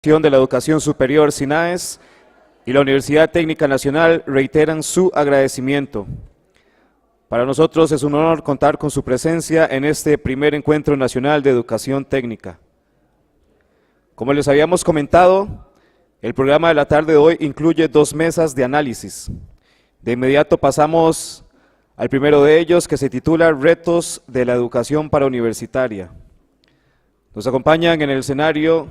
de la Educación Superior SINAES y la Universidad Técnica Nacional reiteran su agradecimiento. Para nosotros es un honor contar con su presencia en este primer encuentro nacional de educación técnica. Como les habíamos comentado, el programa de la tarde de hoy incluye 2 mesas de análisis. De inmediato pasamos al primero de ellos, que se titula Retos de la Educación Parauniversitaria. Nos acompañan en el escenario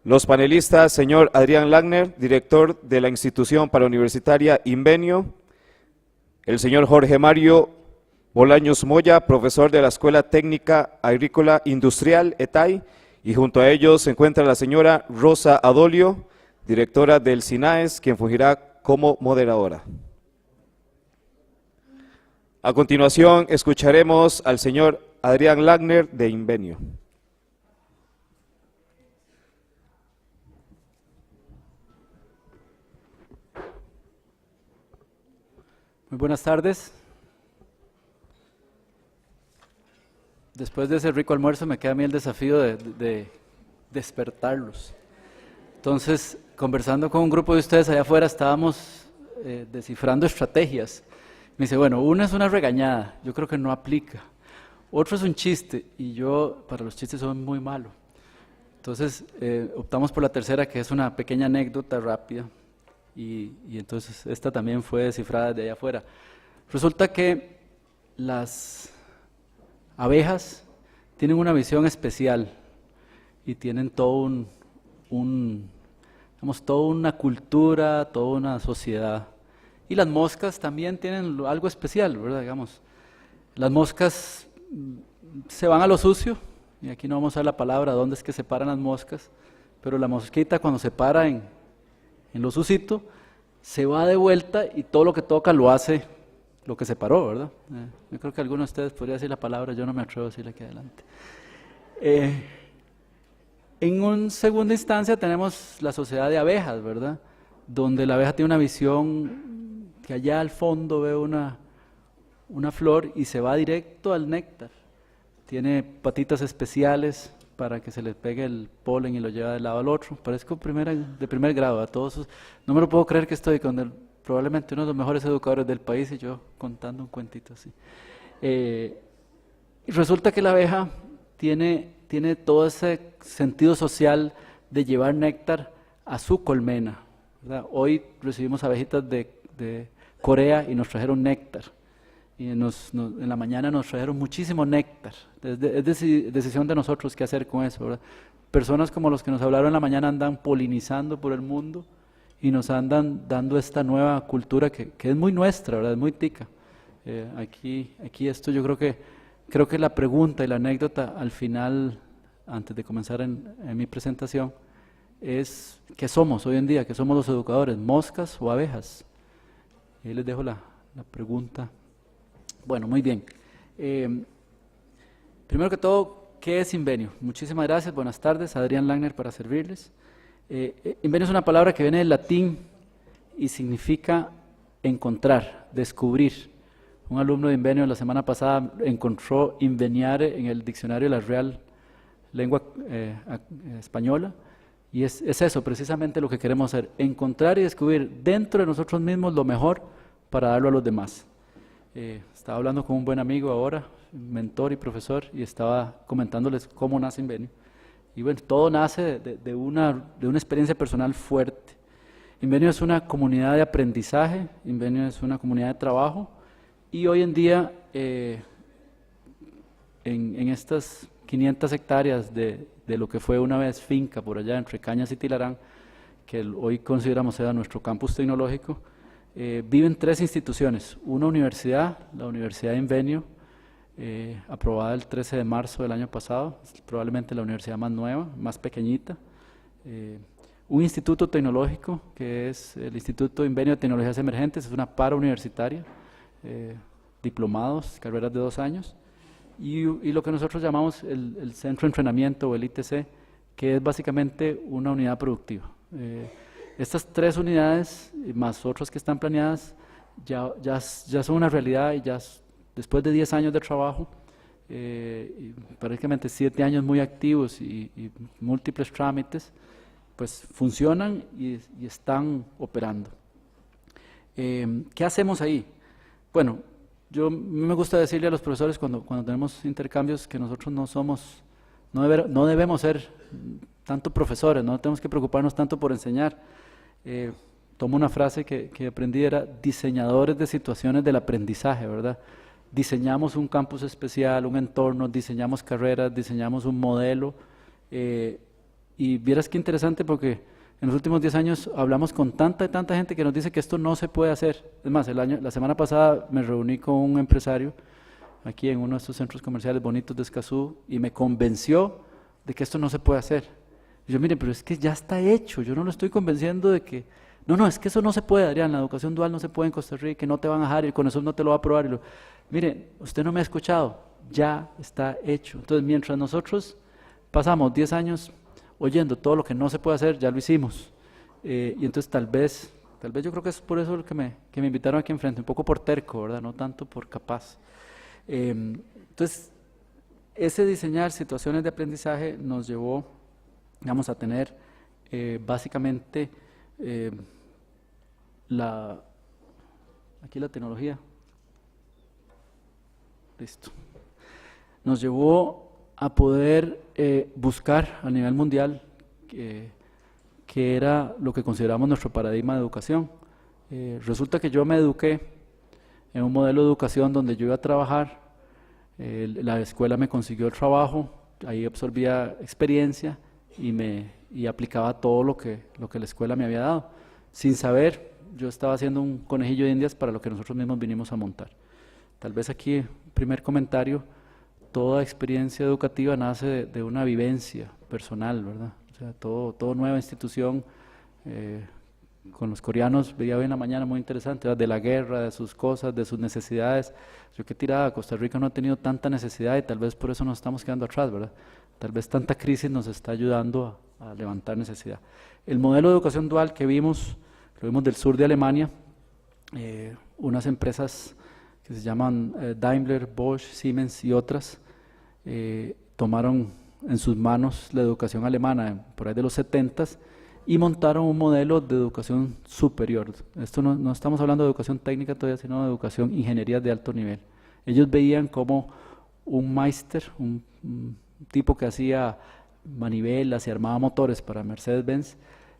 los panelistas, señor Adrián Langner, director de la institución parauniversitaria Invenio, el señor Jorge Mario Bolaños Moya, profesor de la Escuela Técnica Agrícola Industrial ETAI, y junto a ellos se encuentra la señora Rosa Adolio, directora del SINAES, quien fungirá como moderadora. A continuación escucharemos al señor Adrián Langner de Invenio. Muy buenas tardes. Después de ese rico almuerzo me queda a mí el desafío de despertarlos. Entonces, conversando con un grupo de ustedes allá afuera, estábamos descifrando estrategias. Me dice, bueno, una es una regañada, yo creo que no aplica. Otro es un chiste, y yo para los chistes soy muy malo. Entonces, optamos por la tercera, que es una pequeña anécdota rápida. Y entonces esta también fue descifrada de allá afuera. Resulta que las abejas tienen una visión especial y tienen todo toda una cultura, toda una sociedad. Y las moscas también tienen algo especial, ¿verdad? Digamos, las moscas se van a lo sucio, y aquí no vamos a usar la palabra dónde es que se paran las moscas, pero la mosquita cuando se para en lo sucito, se va de vuelta y todo lo que toca lo hace lo que se paró, ¿verdad? Yo creo que alguno de ustedes podría decir la palabra, yo no me atrevo a decirla aquí adelante. En una segunda instancia tenemos la sociedad de abejas, ¿verdad? Donde la abeja tiene una visión que allá al fondo ve una flor y se va directo al néctar. Tiene patitas especiales para que se les pegue el polen y lo lleva de lado al otro. Parezco de primer grado a todos. No me lo puedo creer que estoy con probablemente uno de los mejores educadores del país y yo contando un cuentito así. Y resulta que la abeja tiene todo ese sentido social de llevar néctar a su colmena, ¿verdad? Hoy recibimos abejitas de Corea y nos trajeron néctar. Y en la mañana nos trajeron muchísimo néctar. Es decisión de nosotros qué hacer con eso, ¿verdad? Personas como los que nos hablaron en la mañana andan polinizando por el mundo y nos andan dando esta nueva cultura que es muy nuestra, ¿verdad? Es muy tica. Aquí esto yo creo que la pregunta y la anécdota al final, antes de comenzar en mi presentación, es ¿qué somos hoy en día? ¿Qué somos los educadores? ¿Moscas o abejas? Y ahí les dejo la pregunta. Bueno, muy bien. Primero que todo, ¿qué es Invenio? Muchísimas gracias, buenas tardes, Adrián Langner para servirles. Invenio es una palabra que viene del latín y significa encontrar, descubrir. Un alumno de Invenio la semana pasada encontró inveniare en el diccionario de la Real Lengua Española, y es eso precisamente lo que queremos hacer, encontrar y descubrir dentro de nosotros mismos lo mejor para darlo a los demás. Estaba hablando con un buen amigo ahora, mentor y profesor, y estaba comentándoles cómo nace Invenio. Y bueno, todo nace de una experiencia personal fuerte. Invenio es una comunidad de aprendizaje, Invenio es una comunidad de trabajo, y hoy en día en estas 500 hectáreas de lo que fue una vez finca por allá entre Cañas y Tilarán, que hoy consideramos sea nuestro campus tecnológico, viven 3 instituciones, una universidad, la Universidad de Invenio, aprobada el 13 de marzo del año pasado, es probablemente la universidad más nueva, más pequeñita, un instituto tecnológico que es el Instituto Invenio de Tecnologías Emergentes, es una parauniversitaria, diplomados, carreras de 2 años, y lo que nosotros llamamos el Centro de Entrenamiento o el ITC, que es básicamente una unidad productiva. Estas 3 unidades, más otras que están planeadas, ya son una realidad y ya después de 10 años de trabajo, prácticamente 7 años muy activos y múltiples trámites, pues funcionan y están operando. ¿Qué hacemos ahí? Bueno, a mí me gusta decirle a los profesores cuando tenemos intercambios que nosotros no debemos ser tanto profesores, no tenemos que preocuparnos tanto por enseñar. Tomo una frase que aprendí, era diseñadores de situaciones del aprendizaje, ¿verdad? Diseñamos un campus especial, un entorno, diseñamos carreras, diseñamos un modelo, y vieras qué interesante porque en los últimos 10 años hablamos con tanta gente que nos dice que esto no se puede hacer. Es más, la semana pasada me reuní con un empresario aquí en uno de estos centros comerciales bonitos de Escazú y me convenció de que esto no se puede hacer. Y yo, mire, pero es que ya está hecho, yo no lo estoy convenciendo de que... No, es que eso no se puede, Adrián, la educación dual no se puede en Costa Rica, que no te van a dejar y con eso no te lo va a aprobar. Mire, usted no me ha escuchado, ya está hecho. Entonces, mientras nosotros pasamos 10 años oyendo todo lo que no se puede hacer, ya lo hicimos. Y entonces tal vez yo creo que es por eso que me invitaron aquí enfrente, un poco por terco, ¿verdad? No tanto por capaz. Entonces, ese diseñar situaciones de aprendizaje nos llevó, digamos, a tener básicamente aquí la tecnología. Listo. Nos llevó a poder buscar a nivel mundial que era lo que consideramos nuestro paradigma de educación. Resulta que yo me eduqué en un modelo de educación donde yo iba a trabajar, la escuela me consiguió el trabajo, ahí absorbía experiencia y aplicaba todo lo que la escuela me había dado. Sin saber, yo estaba haciendo un conejillo de indias para lo que nosotros mismos vinimos a montar. Tal vez aquí, primer comentario, toda experiencia educativa nace de una vivencia personal, ¿verdad? O sea, toda nueva institución, con los coreanos veía hoy en la mañana muy interesante, ¿verdad? De la guerra, de sus cosas, de sus necesidades. Yo qué tirada, Costa Rica no ha tenido tanta necesidad y tal vez por eso nos estamos quedando atrás, ¿verdad? Tal vez tanta crisis nos está ayudando a levantar necesidad. El modelo de educación dual que vimos, lo vimos del sur de Alemania, unas empresas que se llaman Daimler, Bosch, Siemens y otras, tomaron en sus manos la educación alemana por ahí de los 70s y montaron un modelo de educación superior. Esto no estamos hablando de educación técnica todavía, sino de educación ingeniería de alto nivel. Ellos veían como un máster, un tipo que hacía manivelas y armaba motores para Mercedes-Benz,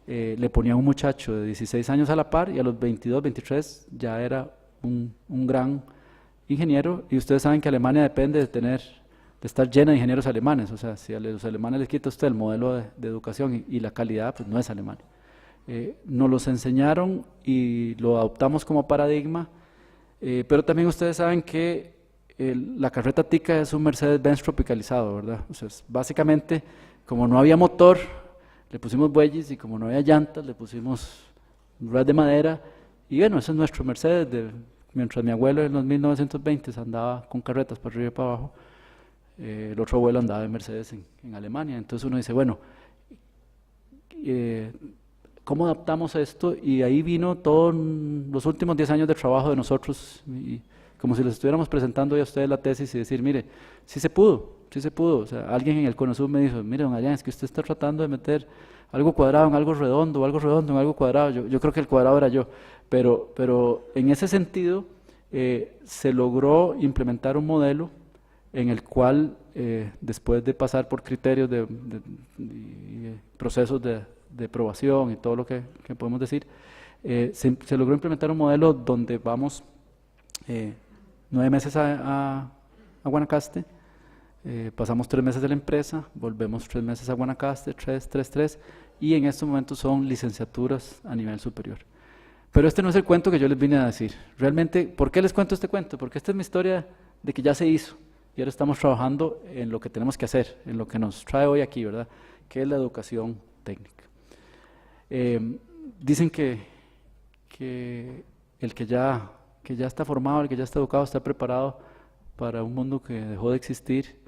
le ponía un muchacho de 16 años a la par y a los 22, 23 ya era un gran ingeniero, y ustedes saben que Alemania depende de estar llena de ingenieros alemanes. O sea, si a los alemanes les quita usted el modelo de educación y la calidad, pues no es Alemania. Nos los enseñaron y lo adoptamos como paradigma, pero también ustedes saben que la carreta tica es un Mercedes-Benz tropicalizado, ¿verdad? O sea, básicamente, como no había motor, le pusimos bueyes, y como no había llantas, le pusimos ruedas de madera, y bueno, ese es nuestro Mercedes. Mientras mi abuelo en los 1920s andaba con carretas para arriba y para abajo, el otro abuelo andaba en Mercedes en Alemania. Entonces uno dice, bueno, ¿cómo adaptamos esto? Y ahí vino todos los últimos 10 años de trabajo de nosotros, y como si les estuviéramos presentando hoy a ustedes la tesis y decir, mire, sí se pudo. O sea, alguien en el CONASUB me dijo, mire, don Adrián, es que usted está tratando de meter algo cuadrado en algo redondo, o algo redondo en algo cuadrado. Yo creo que el cuadrado era yo, pero en ese sentido se logró implementar un modelo en el cual, después de pasar por criterios y procesos de aprobación y todo lo que podemos decir, se logró implementar un modelo donde vamos 9 meses a Guanacaste, pasamos 3 meses de la empresa, volvemos 3 meses a Guanacaste, 3, y en estos momentos son licenciaturas a nivel superior. Pero este no es el cuento que yo les vine a decir. Realmente, ¿por qué les cuento este cuento? Porque esta es mi historia de que ya se hizo y ahora estamos trabajando en lo que tenemos que hacer, en lo que nos trae hoy aquí, ¿verdad? Que es la educación técnica. Dicen que el que ya está formado, el que ya está educado, está preparado para un mundo que dejó de existir,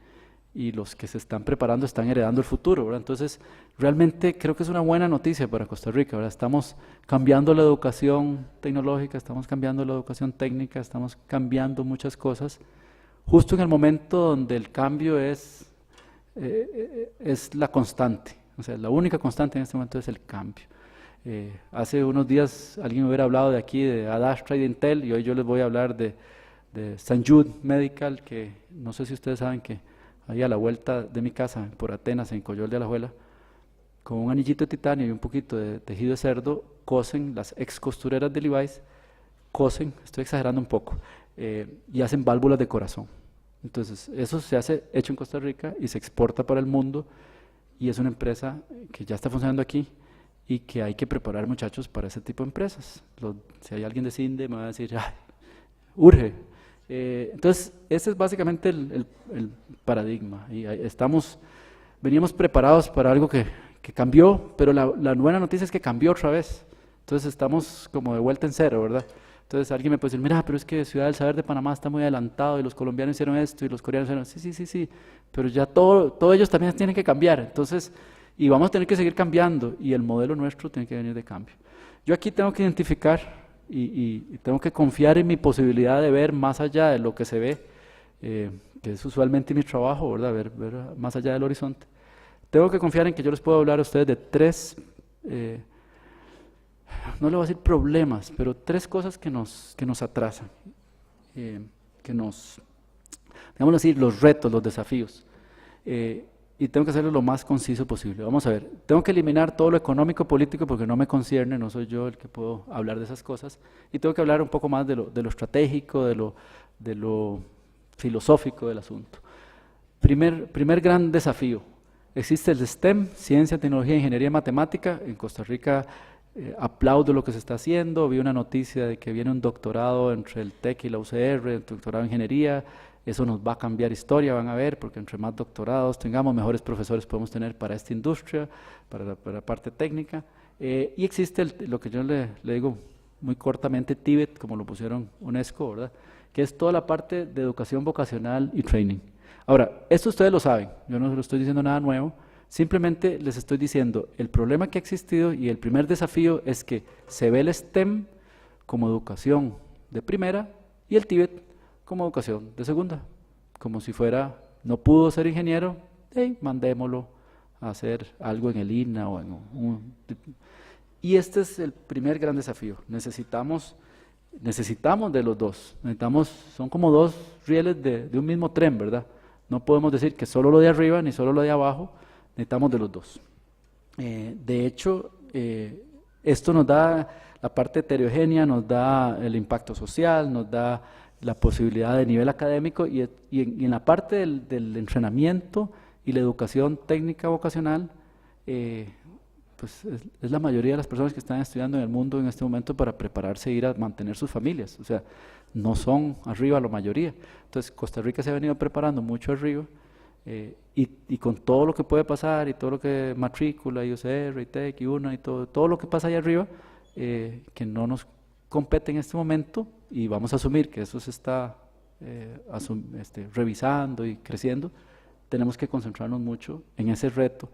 y los que se están preparando están heredando el futuro, ¿verdad? Entonces, realmente creo que es una buena noticia para Costa Rica, ¿verdad? Estamos cambiando la educación tecnológica, estamos cambiando la educación técnica, estamos cambiando muchas cosas, justo en el momento donde el cambio es la constante. O sea, la única constante en este momento es el cambio. Hace unos días alguien me hubiera hablado de aquí, de Adastra y de Intel, y hoy yo les voy a hablar de St. Jude Medical, que no sé si ustedes saben que ahí a la vuelta de mi casa, por Atenas, en Coyol de Alajuela, con un anillito de titanio y un poquito de tejido de cerdo, cosen las ex costureras de Levi's, cosen, estoy exagerando un poco, y hacen válvulas de corazón. Entonces, eso se hace hecho en Costa Rica y se exporta para el mundo, y es una empresa que ya está funcionando aquí y que hay que preparar, muchachos, para ese tipo de empresas. Si hay alguien de CINDE me va a decir, ay, urge. Entonces, ese es básicamente el paradigma. Y veníamos preparados para algo que cambió, pero la buena noticia es que cambió otra vez. Entonces, estamos como de vuelta en cero, ¿verdad? Entonces, alguien me puede decir, mira, pero es que Ciudad del Saber de Panamá está muy adelantado y los colombianos hicieron esto y los coreanos hicieron, sí, pero ya todos ellos también tienen que cambiar. Entonces, y vamos a tener que seguir cambiando y el modelo nuestro tiene que venir de cambio. Yo aquí tengo que identificar y tengo que confiar en mi posibilidad de ver más allá de lo que se ve, que es usualmente mi trabajo, ¿verdad? Ver más allá del horizonte. Tengo que confiar en que yo les puedo hablar a ustedes de tres, no le voy a decir problemas, pero tres cosas que nos atrasan, digámoslo así, los retos, los desafíos. Y tengo que hacerlo lo más conciso posible. Vamos a ver, tengo que eliminar todo lo económico político porque no me concierne, no soy yo el que puedo hablar de esas cosas, y tengo que hablar un poco más de lo estratégico, de lo filosófico del asunto. Primer gran desafío, existe el STEM, Ciencia, Tecnología, Ingeniería y Matemática. En Costa Rica aplaudo lo que se está haciendo, vi una noticia de que viene un doctorado entre el TEC y la UCR, un doctorado en Ingeniería. Eso nos va a cambiar historia, van a ver, porque entre más doctorados tengamos, mejores profesores podemos tener para esta industria, para la parte técnica. Y existe lo que yo le digo muy cortamente TIBET, como lo pusieron UNESCO, ¿verdad? Que es toda la parte de educación vocacional y training. Ahora, esto ustedes lo saben, yo no les estoy diciendo nada nuevo, simplemente les estoy diciendo el problema que ha existido y el primer desafío es que se ve el STEM como educación de primera y el TIBET como educación de segunda, como si fuera, no pudo ser ingeniero, mandémoslo a hacer algo en el INA o y este es el primer gran desafío. Necesitamos de los dos, son como dos rieles de un mismo tren, ¿verdad? No podemos decir que solo lo de arriba ni solo lo de abajo, necesitamos de los dos. De hecho, esto nos da la parte heterogénea, nos da el impacto social, nos da la posibilidad de nivel académico y en la parte del entrenamiento y la educación técnica vocacional, pues es la mayoría de las personas que están estudiando en el mundo en este momento para prepararse e ir a mantener sus familias, o sea, no son arriba la mayoría. Entonces Costa Rica se ha venido preparando mucho arriba, y con todo lo que puede pasar y todo lo que matrícula y UCR y TEC y UNA y todo lo que pasa ahí arriba, que no nos compete en este momento, y vamos a asumir que eso se está revisando y creciendo, tenemos que concentrarnos mucho en ese reto,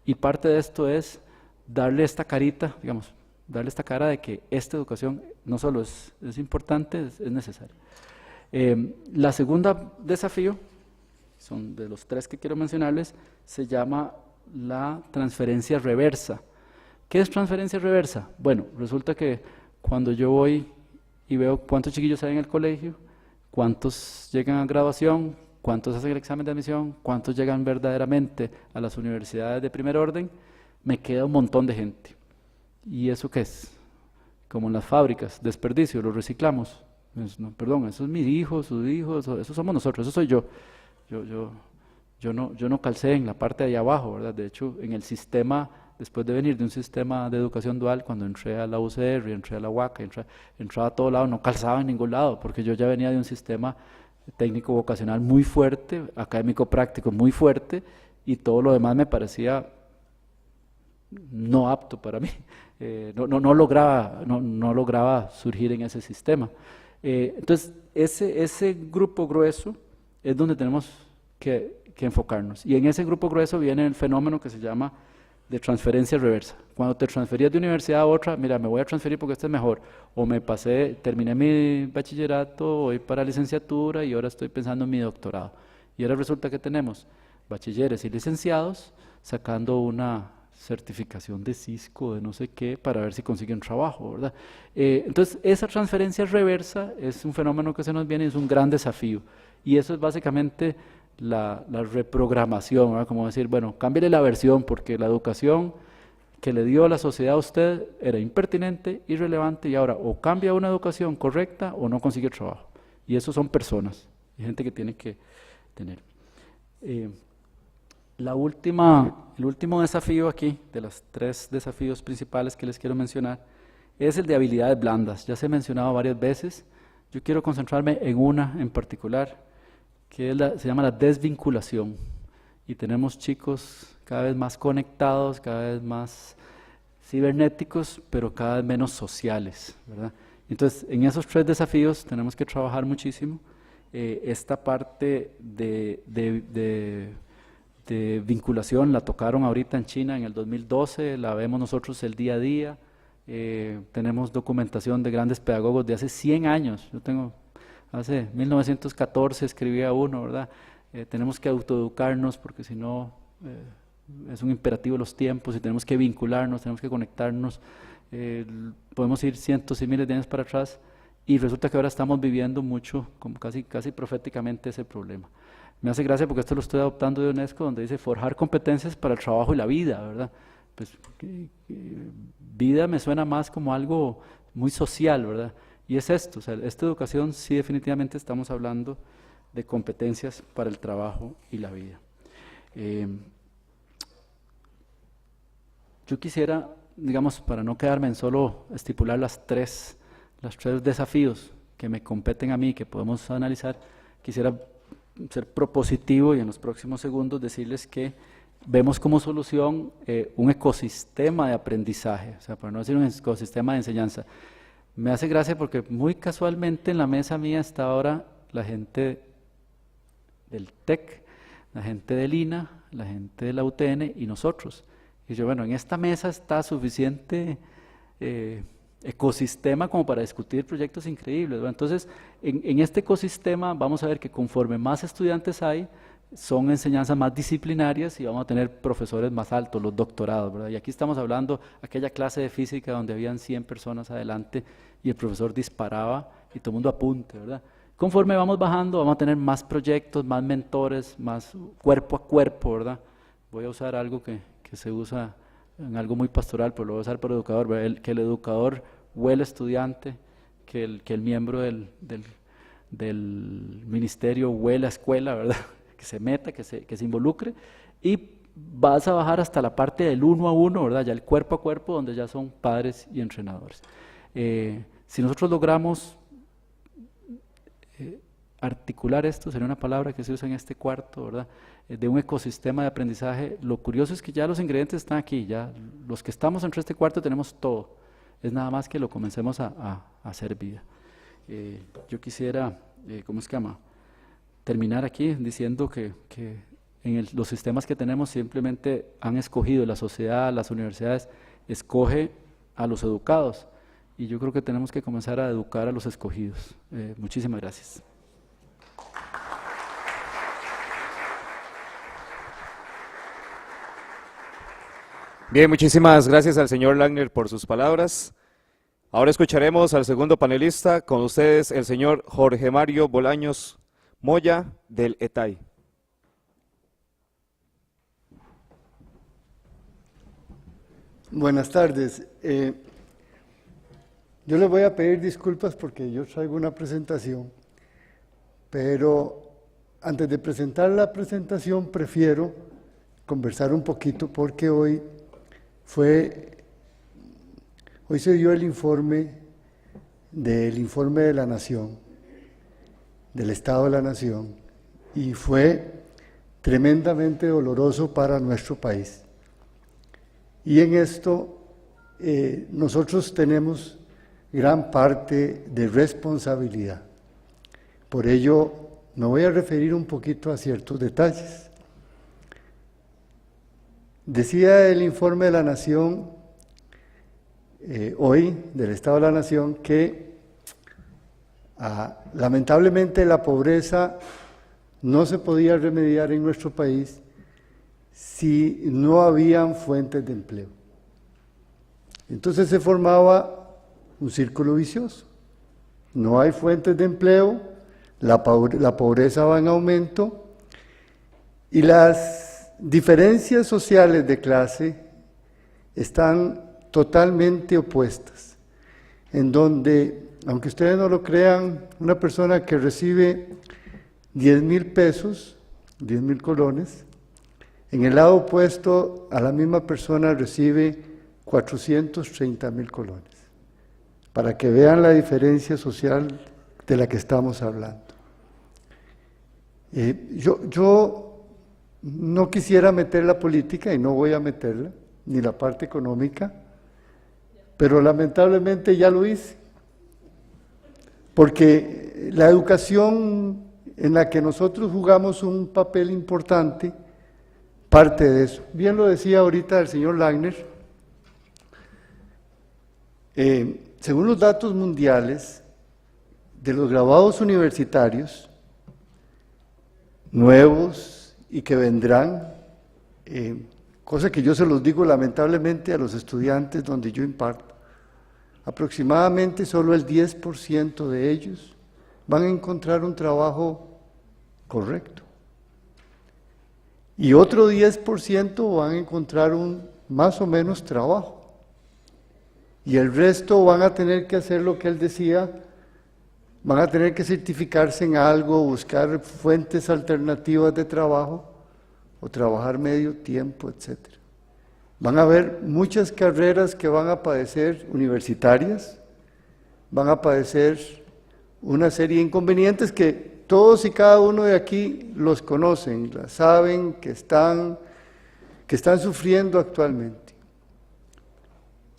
y parte de esto es darle esta carita, digamos, darle esta cara de que esta educación no solo es importante, es necesaria. La segunda desafío, son de los tres que quiero mencionarles, se llama la transferencia reversa. ¿Qué es transferencia reversa? Bueno, resulta que cuando yo voy y veo cuántos chiquillos hay en el colegio, cuántos llegan a graduación, cuántos hacen el examen de admisión, cuántos llegan verdaderamente a las universidades de primer orden, me queda un montón de gente. ¿Y eso qué es? Como en las fábricas, desperdicio, lo reciclamos. Pues, no, perdón, eso es mi hijo, sus hijos, eso somos nosotros, eso soy yo. Yo no calcé en la parte de allá abajo, ¿verdad? De hecho, en el sistema, después de venir de un sistema de educación dual, cuando entré a la UCR, entré a la UACA, entraba a todo lado, no calzaba en ningún lado, porque yo ya venía de un sistema técnico vocacional muy fuerte, académico práctico muy fuerte, y todo lo demás me parecía no apto para mí. No lograba surgir en ese sistema. Entonces, ese grupo grueso es donde tenemos que enfocarnos. Y en ese grupo grueso viene el fenómeno que se llama de transferencia reversa. Cuando te transferías de universidad a otra, mira, me voy a transferir porque este es mejor. O terminé mi bachillerato, voy para licenciatura y ahora estoy pensando en mi doctorado. Y ahora resulta que tenemos bachilleres y licenciados sacando una certificación de Cisco, de no sé qué, para ver si consiguen trabajo, ¿verdad? Entonces, esa transferencia reversa es un fenómeno que se nos viene y es un gran desafío. Y eso es básicamente la reprogramación, ¿verdad? Como decir, bueno, cámbiale la versión porque la educación que le dio la sociedad a usted era impertinente, irrelevante, y ahora o cambia una educación correcta o no consigue trabajo. Y eso son personas, y gente que tiene que tener. El último desafío aquí, de los 3 desafíos principales que les quiero mencionar, es el de habilidades blandas. Ya se ha mencionado varias veces. Yo quiero concentrarme en una en particular, que es se llama la desvinculación. Y tenemos chicos cada vez más conectados, cada vez más cibernéticos, pero cada vez menos sociales, ¿verdad? Entonces, en esos 3 desafíos tenemos que trabajar muchísimo. Esta parte de vinculación la tocaron ahorita en China en el 2012, la vemos nosotros el día a día. Tenemos documentación de grandes pedagogos de hace 100 años. Yo tengo, hace 1914 escribía uno, ¿verdad? Tenemos que autoeducarnos porque si no es un imperativo de los tiempos y tenemos que vincularnos, tenemos que conectarnos. Podemos ir cientos y miles de años para atrás y resulta que ahora estamos viviendo mucho, como casi proféticamente, ese problema. Me hace gracia porque esto lo estoy adoptando de UNESCO, donde dice forjar competencias para el trabajo y la vida, ¿verdad? Pues vida me suena más como algo muy social, ¿verdad? Y es esto, o sea, esta educación sí definitivamente estamos hablando de competencias para el trabajo y la vida. Yo quisiera, digamos, para no quedarme en solo estipular los tres desafíos que me competen a mí, que podemos analizar, quisiera ser propositivo y en los próximos segundos decirles que vemos como solución un ecosistema de aprendizaje, o sea, para no decir un ecosistema de enseñanza. Me hace gracia porque muy casualmente en la mesa mía está ahora la gente del TEC, la gente del INA, la gente de la UTN y nosotros. Y yo, bueno, en esta mesa está suficiente ecosistema como para discutir proyectos increíbles, ¿verdad? Entonces, en este ecosistema vamos a ver que conforme más estudiantes hay, son enseñanzas más disciplinarias y vamos a tener profesores más altos, los doctorados, ¿verdad? Y aquí estamos hablando aquella clase de física donde habían 100 personas adelante y el profesor disparaba y todo el mundo apunte, ¿verdad? Conforme vamos bajando, vamos a tener más proyectos, más mentores, más cuerpo a cuerpo, ¿verdad? Voy a usar algo que se usa en algo muy pastoral, pero lo voy a usar para educador, ¿verdad? Que el educador huele estudiante, que el miembro del ministerio huele a escuela, ¿verdad? Que se meta, que se involucre, y vas a bajar hasta la parte del 1 a 1, ¿verdad? Ya el cuerpo a cuerpo, donde ya son padres y entrenadores. Si nosotros logramos articular esto, sería una palabra que se usa en este cuarto, ¿verdad? De un ecosistema de aprendizaje, lo curioso es que ya los ingredientes están aquí, ya los que estamos entre este cuarto tenemos todo, es nada más que lo comencemos a hacer vida. Yo quisiera, ¿cómo se llama?, terminar aquí diciendo que en los sistemas que tenemos simplemente han escogido, la sociedad, las universidades, escoge a los educados, y yo creo que tenemos que comenzar a educar a los escogidos. Muchísimas gracias. Bien, muchísimas gracias al señor Langner por sus palabras. Ahora escucharemos al segundo panelista, con ustedes el señor Jorge Mario Bolaños Moya del ETAI. Buenas tardes. Yo les voy a pedir disculpas porque yo traigo una presentación, pero antes de presentar la presentación prefiero conversar un poquito porque hoy se dio el informe de la Nación, del Estado de la Nación, y fue tremendamente doloroso para nuestro país. Y en esto nosotros tenemos gran parte de responsabilidad. Por ello, me voy a referir un poquito a ciertos detalles. Decía el informe de la Nación, hoy, del Estado de la Nación, que lamentablemente la pobreza no se podía remediar en nuestro país si no habían fuentes de empleo. Entonces se formaba un círculo vicioso. No hay fuentes de empleo, la pobreza va en aumento y las diferencias sociales de clase están totalmente opuestas, en donde, aunque ustedes no lo crean, una persona que recibe 10,000 pesos, 10,000 colones, en el lado opuesto a la misma persona recibe 430,000 colones, para que vean la diferencia social de la que estamos hablando. Yo no quisiera meter la política, y no voy a meterla, ni la parte económica, pero lamentablemente ya lo hice, porque la educación en la que nosotros jugamos un papel importante, parte de eso. Bien lo decía ahorita el señor Langner, según los datos mundiales de los graduados universitarios nuevos y que vendrán, cosa que yo se los digo lamentablemente a los estudiantes donde yo imparto, aproximadamente solo el 10% de ellos van a encontrar un trabajo correcto. Y otro 10% van a encontrar un más o menos trabajo. Y el resto van a tener que hacer lo que él decía, van a tener que certificarse en algo, buscar fuentes alternativas de trabajo o trabajar medio tiempo, etc. Van a haber muchas carreras que van a padecer universitarias, van a padecer una serie de inconvenientes que todos y cada uno de aquí los conocen, saben que están sufriendo actualmente.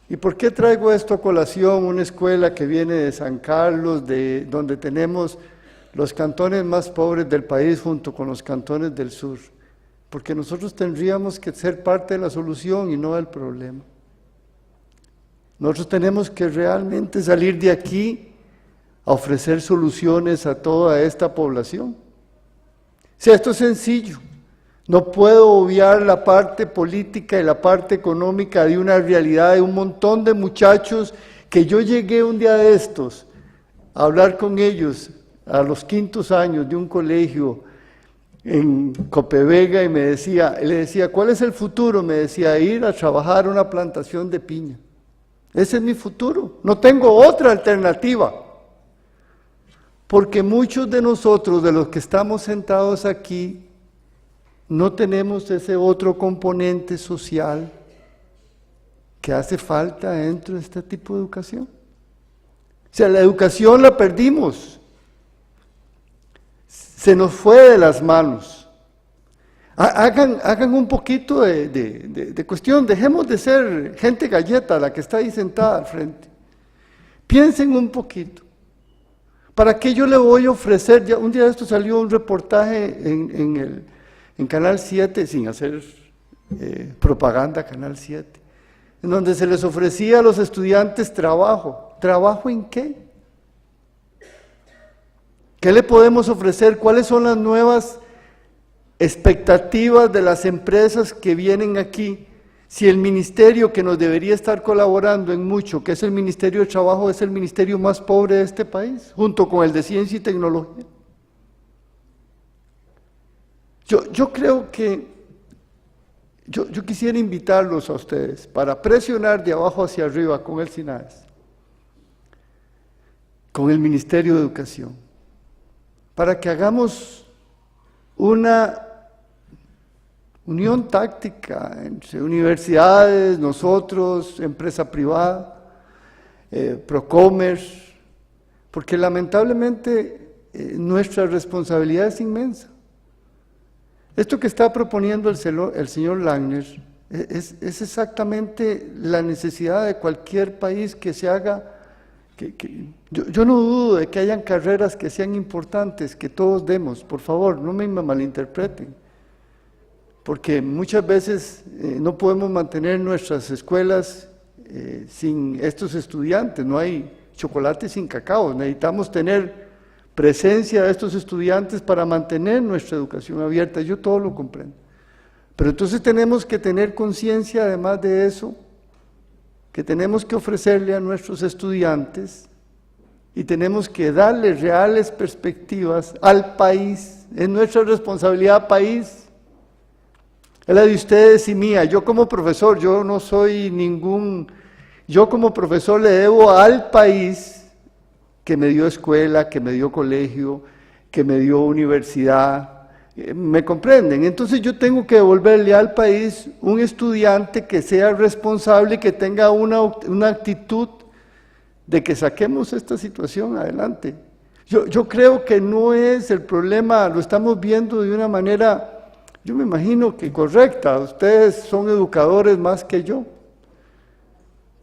¿Y por qué traigo esto a colación? Una escuela que viene de San Carlos, donde tenemos los cantones más pobres del país junto con los cantones del sur, porque nosotros tendríamos que ser parte de la solución y no del problema. Nosotros tenemos que realmente salir de aquí a ofrecer soluciones a toda esta población. O sea, esto es sencillo. No puedo obviar la parte política y la parte económica de una realidad de un montón de muchachos que yo llegué un día de estos a hablar con ellos a los 5º años de un colegio en Copevega y le decía, ¿cuál es el futuro? Me decía, ir a trabajar una plantación de piña. Ese es mi futuro, no tengo otra alternativa. Porque muchos de nosotros, de los que estamos sentados aquí, no tenemos ese otro componente social que hace falta dentro de este tipo de educación. O sea, la educación la perdimos, se nos fue de las manos. Hagan un poquito de cuestión, dejemos de ser gente galleta, la que está ahí sentada al frente. Piensen un poquito. ¿Para qué yo le voy a ofrecer? Ya un día de esto salió un reportaje en Canal 7, sin hacer propaganda a Canal 7, en donde se les ofrecía a los estudiantes trabajo. ¿Trabajo en qué? ¿Qué le podemos ofrecer? ¿Cuáles son las nuevas expectativas de las empresas que vienen aquí? Si el ministerio que nos debería estar colaborando en mucho, que es el Ministerio de Trabajo, es el ministerio más pobre de este país, junto con el de Ciencia y Tecnología. Yo creo que, yo quisiera invitarlos a ustedes para presionar de abajo hacia arriba con el SINAES, con el Ministerio de Educación, para que hagamos una unión táctica entre universidades, nosotros, empresa privada, Procomer, porque lamentablemente nuestra responsabilidad es inmensa. Esto que está proponiendo el señor Langner es exactamente la necesidad de cualquier país que se haga. Yo no dudo de que hayan carreras que sean importantes, que todos demos, por favor, no me malinterpreten. Porque muchas veces no podemos mantener nuestras escuelas sin estos estudiantes, no hay chocolate sin cacao, necesitamos tener presencia de estos estudiantes para mantener nuestra educación abierta, yo todo lo comprendo. Pero entonces tenemos que tener conciencia, además de eso, que tenemos que ofrecerle a nuestros estudiantes y tenemos que darle reales perspectivas al país. Es nuestra responsabilidad país, es la de ustedes y mía. Yo como profesor, yo como profesor le debo al país que me dio escuela, que me dio colegio, que me dio universidad. ¿Me comprenden? Entonces yo tengo que devolverle al país un estudiante que sea responsable y que tenga una actitud de que saquemos esta situación adelante. Yo creo que no es el problema, lo estamos viendo de una manera, yo me imagino que correcta. Ustedes son educadores más que yo.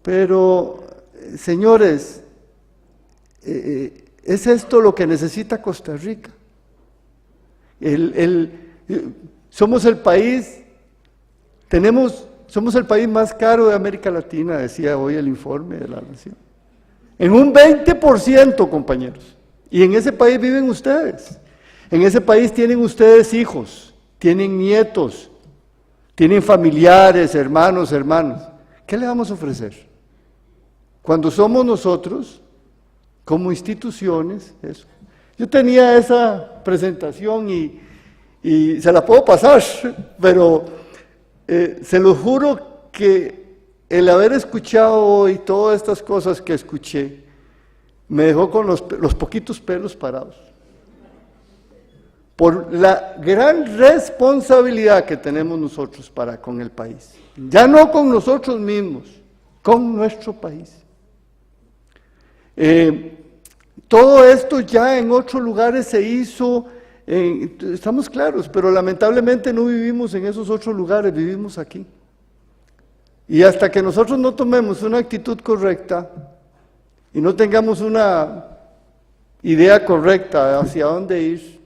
Pero, señores, ¿es esto lo que necesita Costa Rica? Somos el país más caro de América Latina, decía hoy el informe de la Nación. En un 20%, compañeros. Y en ese país viven ustedes. En ese país tienen ustedes hijos, tienen nietos, tienen familiares, hermanos, hermanas. ¿Qué le vamos a ofrecer? Cuando somos nosotros, como instituciones, eso. Yo tenía esa presentación y se la puedo pasar, pero se lo juro que el haber escuchado hoy todas estas cosas que escuché, me dejó con los poquitos pelos parados. Por la gran responsabilidad que tenemos nosotros para con el país. Ya no con nosotros mismos, con nuestro país. Todo esto ya en otros lugares se hizo, estamos claros, pero lamentablemente no vivimos en esos otros lugares, vivimos aquí. Y hasta que nosotros no tomemos una actitud correcta y no tengamos una idea correcta hacia dónde ir,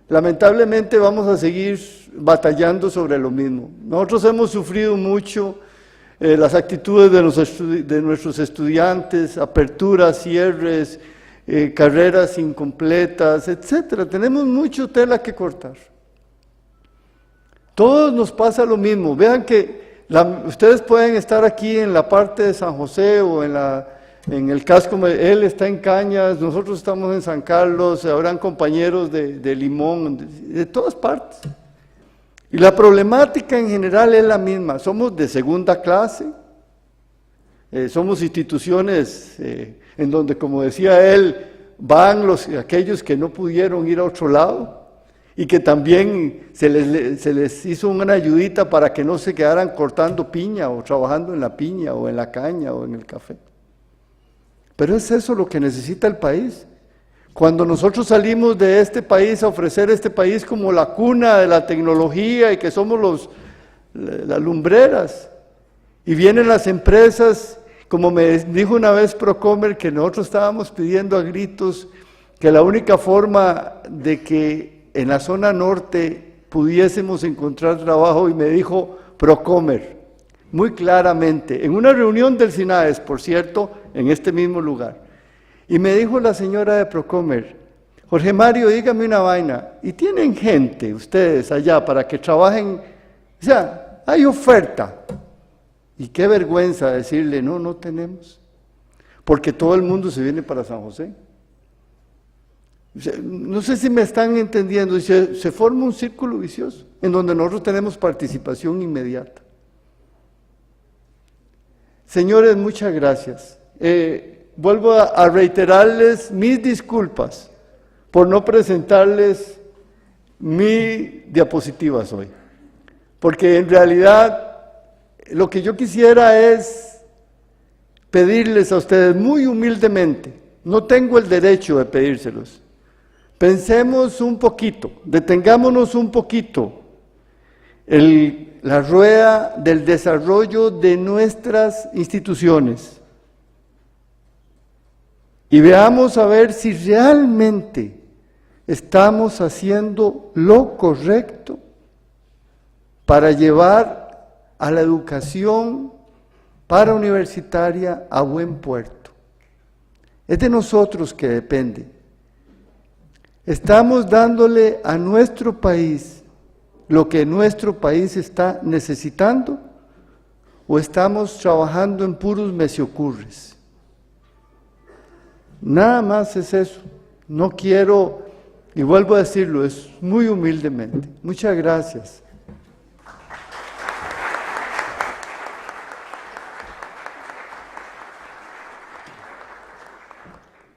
lamentablemente vamos a seguir batallando sobre lo mismo. Nosotros hemos sufrido mucho las actitudes de nuestros estudiantes, aperturas, cierres, carreras incompletas, etcétera. Tenemos mucho tela que cortar. Todos nos pasa lo mismo. Vean que ustedes pueden estar aquí en la parte de San José o en el casco, él está en Cañas, nosotros estamos en San Carlos, habrán compañeros de Limón, de todas partes. Y la problemática en general es la misma. Somos de segunda clase, somos instituciones en donde, como decía él, van aquellos que no pudieron ir a otro lado y que también se les hizo una ayudita para que no se quedaran cortando piña o trabajando en la piña o en la caña o en el café. Pero es eso lo que necesita el país. Cuando nosotros salimos de este país a ofrecer este país como la cuna de la tecnología y que somos las lumbreras, y vienen las empresas, como me dijo una vez Procomer, que nosotros estábamos pidiendo a gritos que la única forma de que en la zona norte pudiésemos encontrar trabajo, y me dijo Procomer muy claramente, en una reunión del SINAES, por cierto, en este mismo lugar, y me dijo la señora de Procomer: Jorge Mario, dígame una vaina, ¿y tienen gente ustedes allá para que trabajen? O sea, hay oferta. Y qué vergüenza decirle, no tenemos, porque todo el mundo se viene para San José. O sea, no sé si me están entendiendo, y se forma un círculo vicioso, en donde nosotros tenemos participación inmediata. Señores, muchas gracias. Vuelvo a reiterarles mis disculpas por no presentarles mis diapositivas hoy, porque en realidad lo que yo quisiera es pedirles a ustedes muy humildemente, no tengo el derecho de pedírselos, pensemos un poquito, detengámonos un poquito la rueda del desarrollo de nuestras instituciones y veamos a ver si realmente estamos haciendo lo correcto para llevar a la educación parauniversitaria a buen puerto. Es de nosotros que depende. Estamos dándole a nuestro país lo que nuestro país está necesitando o estamos trabajando en puros mesiocurres? Nada más es eso. No quiero, y vuelvo a decirlo, es muy humildemente. Muchas gracias.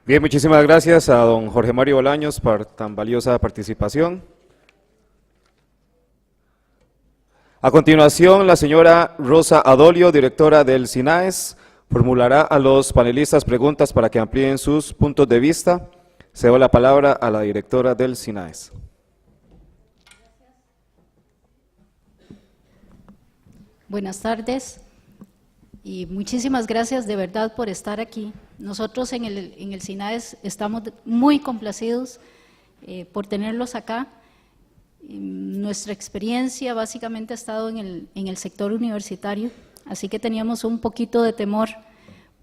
Bien, muchísimas gracias a don Jorge Mario Bolaños por tan valiosa participación. A continuación, la señora Rosa Adolio, directora del SINAES, formulará a los panelistas preguntas para que amplíen sus puntos de vista. Cedo la palabra a la directora del SINAES. Buenas tardes y muchísimas gracias de verdad por estar aquí. Nosotros en el SINAES estamos muy complacidos por tenerlos acá. Nuestra experiencia básicamente ha estado en el sector universitario, así que teníamos un poquito de temor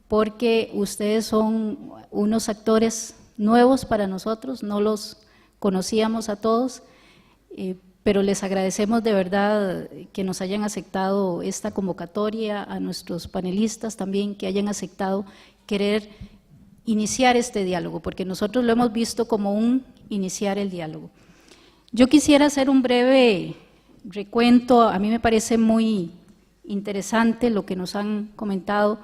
porque ustedes son unos actores nuevos para nosotros, no los conocíamos a todos, pero les agradecemos de verdad que nos hayan aceptado esta convocatoria, a nuestros panelistas también que hayan aceptado querer iniciar este diálogo, porque nosotros lo hemos visto como un iniciar el diálogo. Yo quisiera hacer un breve recuento, a mí me parece muy interesante lo que nos han comentado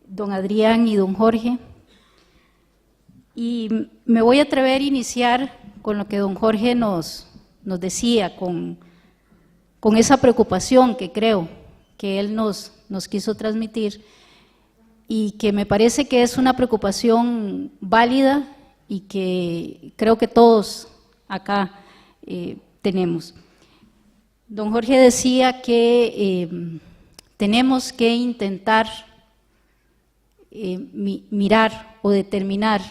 don Adrián y don Jorge, y me voy a atrever a iniciar con lo que don Jorge nos decía, con esa preocupación que creo que él nos quiso transmitir y que me parece que es una preocupación válida y que creo que todos acá tenemos. Don Jorge decía que tenemos que intentar mirar o determinar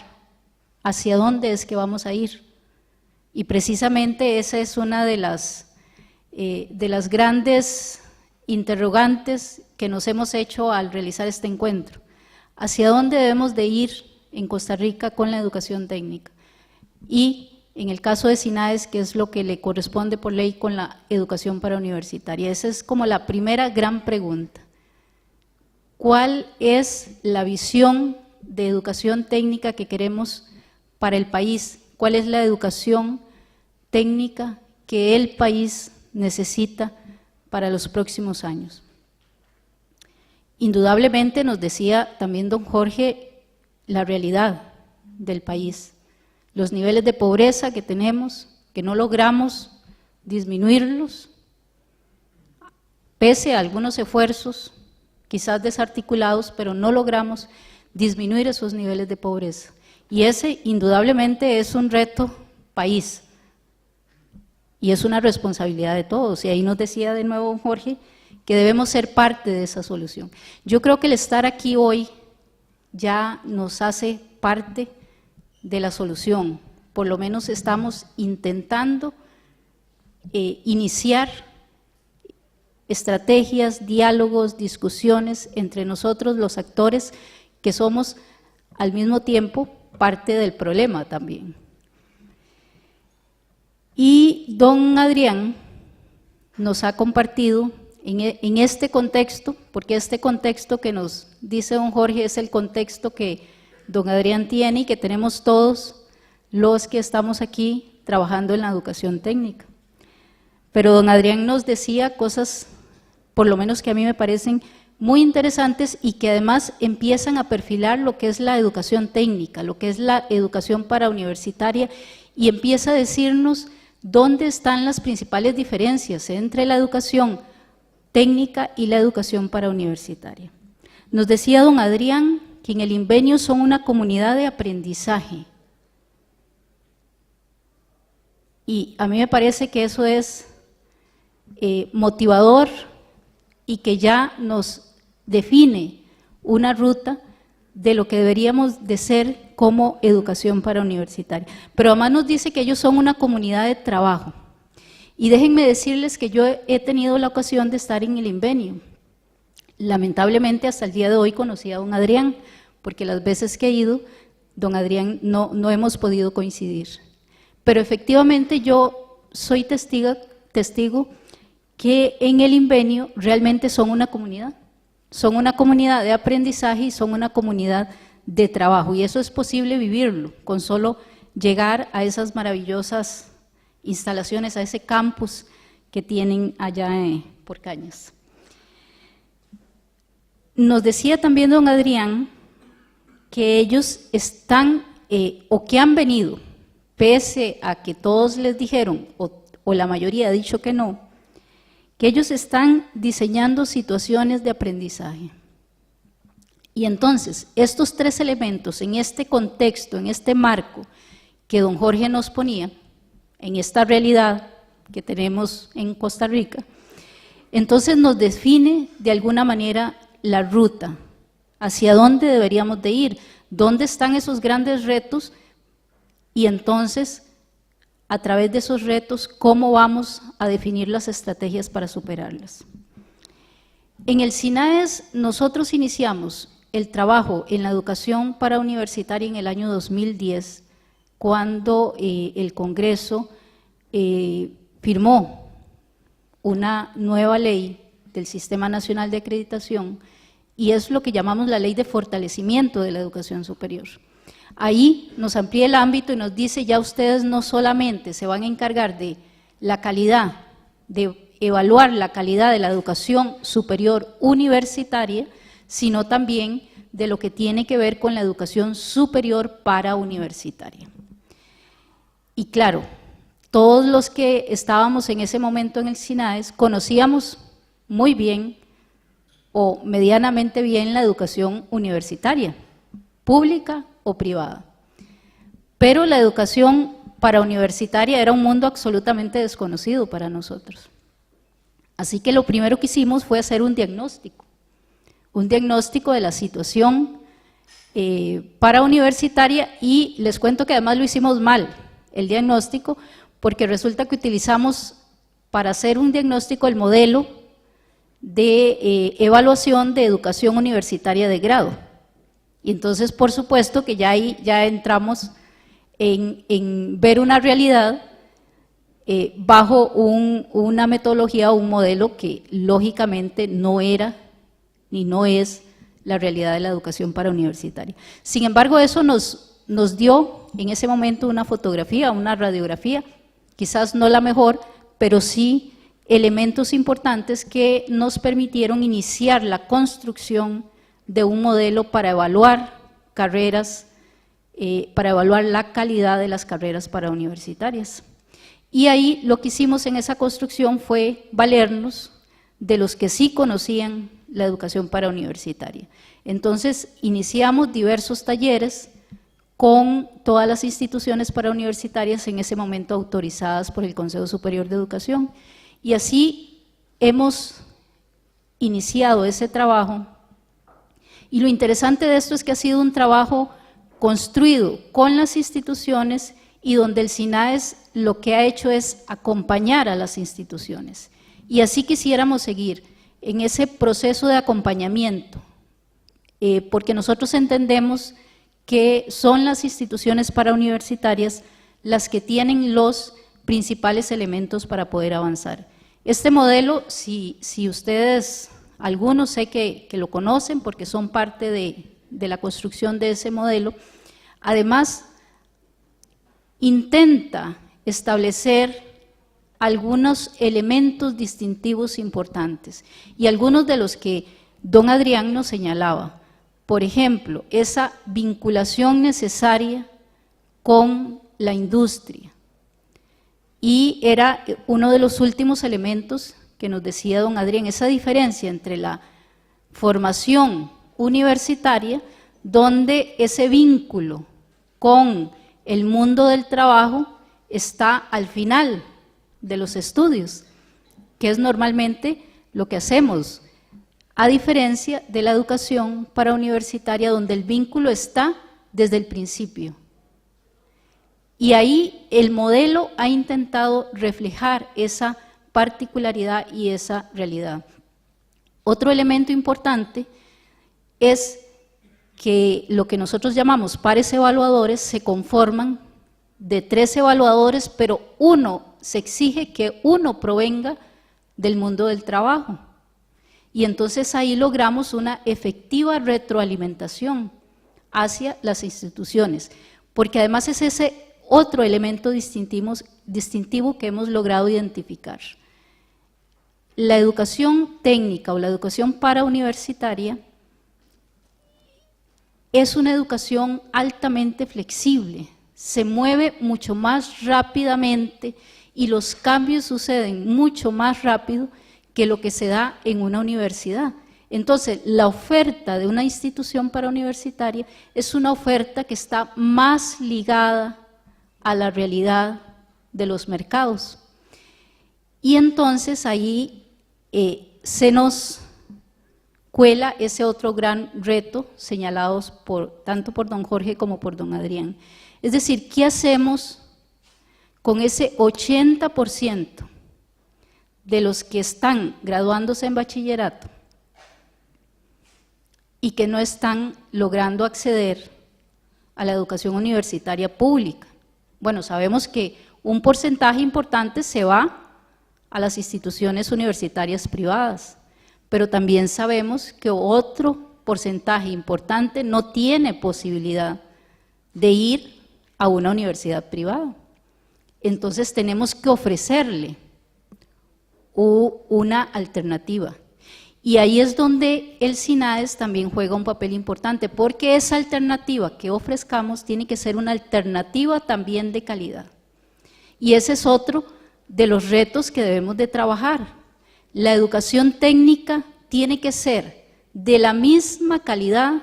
hacia dónde es que vamos a ir. Y precisamente esa es una de las grandes interrogantes que nos hemos hecho al realizar este encuentro. ¿Hacia dónde debemos de ir en Costa Rica con la educación técnica? Y en el caso de SINAES, que es lo que le corresponde por ley con la educación parauniversitaria. Esa es como la primera gran pregunta. ¿Cuál es la visión de educación técnica que queremos para el país? ¿Cuál es la educación técnica que el país necesita para los próximos años? Indudablemente nos decía también don Jorge la realidad del país, los niveles de pobreza que tenemos, que no logramos disminuirlos, pese a algunos esfuerzos, quizás desarticulados, pero no logramos disminuir esos niveles de pobreza. Y ese indudablemente es un reto país y es una responsabilidad de todos. Y ahí nos decía de nuevo Jorge que debemos ser parte de esa solución. Yo creo que el estar aquí hoy ya nos hace parte de la solución. Por lo menos estamos intentando iniciar estrategias, diálogos, discusiones entre nosotros los actores que somos al mismo tiempo parte del problema también. Y don Adrián nos ha compartido en este contexto, porque este contexto que nos dice don Jorge es el contexto que don Adrián tiene y que tenemos todos los que estamos aquí trabajando en la educación técnica. Pero don Adrián nos decía cosas, por lo menos que a mí me parecen muy interesantes y que además empiezan a perfilar lo que es la educación técnica, lo que es la educación parauniversitaria, y empieza a decirnos dónde están las principales diferencias entre la educación técnica y la educación parauniversitaria. Nos decía don Adrián que en el Invenio son una comunidad de aprendizaje, y a mí me parece que eso es motivador y que ya nos define una ruta de lo que deberíamos de ser como educación parauniversitaria. Pero además nos dice que ellos son una comunidad de trabajo. Y déjenme decirles que yo he tenido la ocasión de estar en el Invenio. Lamentablemente hasta el día de hoy conocí a don Adrián, porque las veces que he ido, don Adrián no hemos podido coincidir. Pero efectivamente yo soy testigo que en el Invenio realmente son una comunidad de aprendizaje y son una comunidad de trabajo, y eso es posible vivirlo con solo llegar a esas maravillosas instalaciones, a ese campus que tienen allá por Cañas. Nos decía también don Adrián que ellos están, o que han venido, pese a que todos les dijeron, o la mayoría ha dicho que no, que ellos están diseñando situaciones de aprendizaje. Y entonces, estos tres elementos, en este contexto, en este marco que don Jorge nos ponía, en esta realidad que tenemos en Costa Rica, entonces nos define de alguna manera la ruta, hacia dónde deberíamos de ir, dónde están esos grandes retos, y entonces, a través de esos retos, cómo vamos a definir las estrategias para superarlas. En el SINAES nosotros iniciamos el trabajo en la educación parauniversitaria en el año 2010, cuando el Congreso firmó una nueva ley del Sistema Nacional de Acreditación, y es lo que llamamos la Ley de Fortalecimiento de la Educación Superior. Ahí nos amplía el ámbito y nos dice, ya ustedes no solamente se van a encargar de la calidad, de evaluar la calidad de la educación superior universitaria, sino también de lo que tiene que ver con la educación superior parauniversitaria. Y claro, todos los que estábamos en ese momento en el SINAES conocíamos muy bien o medianamente bien la educación universitaria, pública o privada. Pero la educación parauniversitaria era un mundo absolutamente desconocido para nosotros. Así que lo primero que hicimos fue hacer un diagnóstico de la situación parauniversitaria, y les cuento que además lo hicimos mal, el diagnóstico, porque resulta que utilizamos para hacer un diagnóstico el modelo de evaluación de educación universitaria de grado. Y entonces, por supuesto, que ya ahí ya entramos en ver una realidad bajo una metodología o un modelo que lógicamente no era ni no es la realidad de la educación parauniversitaria. Sin embargo, eso nos dio en ese momento una fotografía, una radiografía, quizás no la mejor, pero sí elementos importantes que nos permitieron iniciar la construcción de un modelo para evaluar carreras, para evaluar la calidad de las carreras parauniversitarias. Y ahí lo que hicimos en esa construcción fue valernos de los que sí conocían la educación parauniversitaria. Entonces, iniciamos diversos talleres con todas las instituciones parauniversitarias en ese momento autorizadas por el Consejo Superior de Educación, y así hemos iniciado ese trabajo. Y lo interesante de esto es que ha sido un trabajo construido con las instituciones, y donde el SINAES lo que ha hecho es acompañar a las instituciones. Y así quisiéramos seguir en ese proceso de acompañamiento, porque nosotros entendemos que son las instituciones parauniversitarias las que tienen los principales elementos para poder avanzar. Este modelo, si ustedes, algunos sé que lo conocen porque son parte de la construcción de ese modelo, además intenta establecer algunos elementos distintivos importantes, y algunos de los que don Adrián nos señalaba. Por ejemplo, esa vinculación necesaria con la industria. Y era uno de los últimos elementos que nos decía don Adrián, esa diferencia entre la formación universitaria, donde ese vínculo con el mundo del trabajo está al final de los estudios, que es normalmente lo que hacemos, a diferencia de la educación parauniversitaria, donde el vínculo está desde el principio. Y ahí el modelo ha intentado reflejar esa particularidad y esa realidad. Otro elemento importante es que lo que nosotros llamamos pares evaluadores se conforman de 3 evaluadores, pero uno se exige que uno provenga del mundo del trabajo. Y entonces ahí logramos una efectiva retroalimentación hacia las instituciones, porque además es ese otro elemento distintivo que hemos logrado identificar. La educación técnica o la educación parauniversitaria es una educación altamente flexible, se mueve mucho más rápidamente y los cambios suceden mucho más rápido que lo que se da en una universidad. Entonces, la oferta de una institución parauniversitaria es una oferta que está más ligada a la realidad de los mercados. Y entonces ahí se nos cuela ese otro gran reto señalados tanto por don Jorge como por don Adrián. Es decir, ¿qué hacemos con ese 80% de los que están graduándose en bachillerato y que no están logrando acceder a la educación universitaria pública? Bueno, sabemos que un porcentaje importante se va a las instituciones universitarias privadas, pero también sabemos que otro porcentaje importante no tiene posibilidad de ir a una universidad privada. Entonces tenemos que ofrecerle una alternativa. Y ahí es donde el SINAES también juega un papel importante, porque esa alternativa que ofrezcamos tiene que ser una alternativa también de calidad. Y ese es otro de los retos que debemos de trabajar. La educación técnica tiene que ser de la misma calidad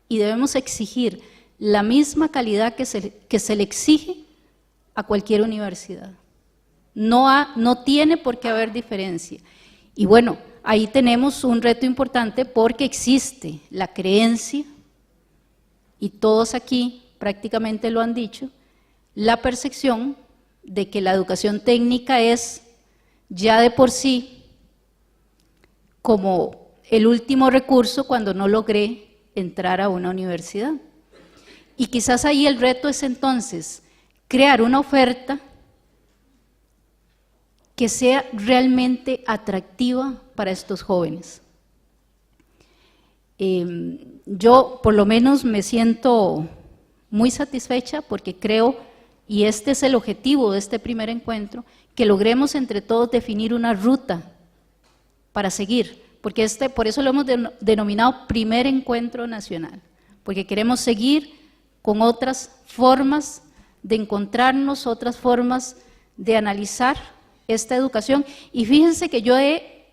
y debemos exigir la misma calidad que se le exige a cualquier universidad. No tiene por qué haber diferencia. Y bueno, ahí tenemos un reto importante porque existe la creencia, y todos aquí prácticamente lo han dicho, la percepción de que la educación técnica es ya de por sí como el último recurso cuando no logré entrar a una universidad. Y quizás ahí el reto es entonces crear una oferta que sea realmente atractiva para estos jóvenes. Yo por lo menos me siento muy satisfecha porque creo, y este es el objetivo de este primer encuentro, que logremos entre todos definir una ruta para seguir, porque por eso lo hemos denominado primer encuentro nacional, porque queremos seguir con otras formas de encontrarnos, otras formas de analizar esta educación. Y fíjense que yo he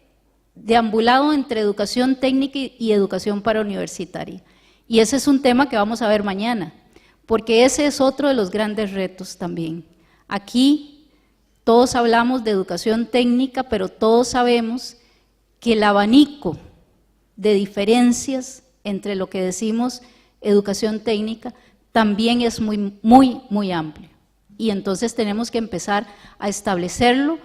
deambulado entre educación técnica y educación parauniversitaria, y ese es un tema que vamos a ver mañana, porque ese es otro de los grandes retos también. Aquí todos hablamos de educación técnica, pero todos sabemos que el abanico de diferencias entre lo que decimos educación técnica también es muy amplio. Y entonces tenemos que empezar a establecerlo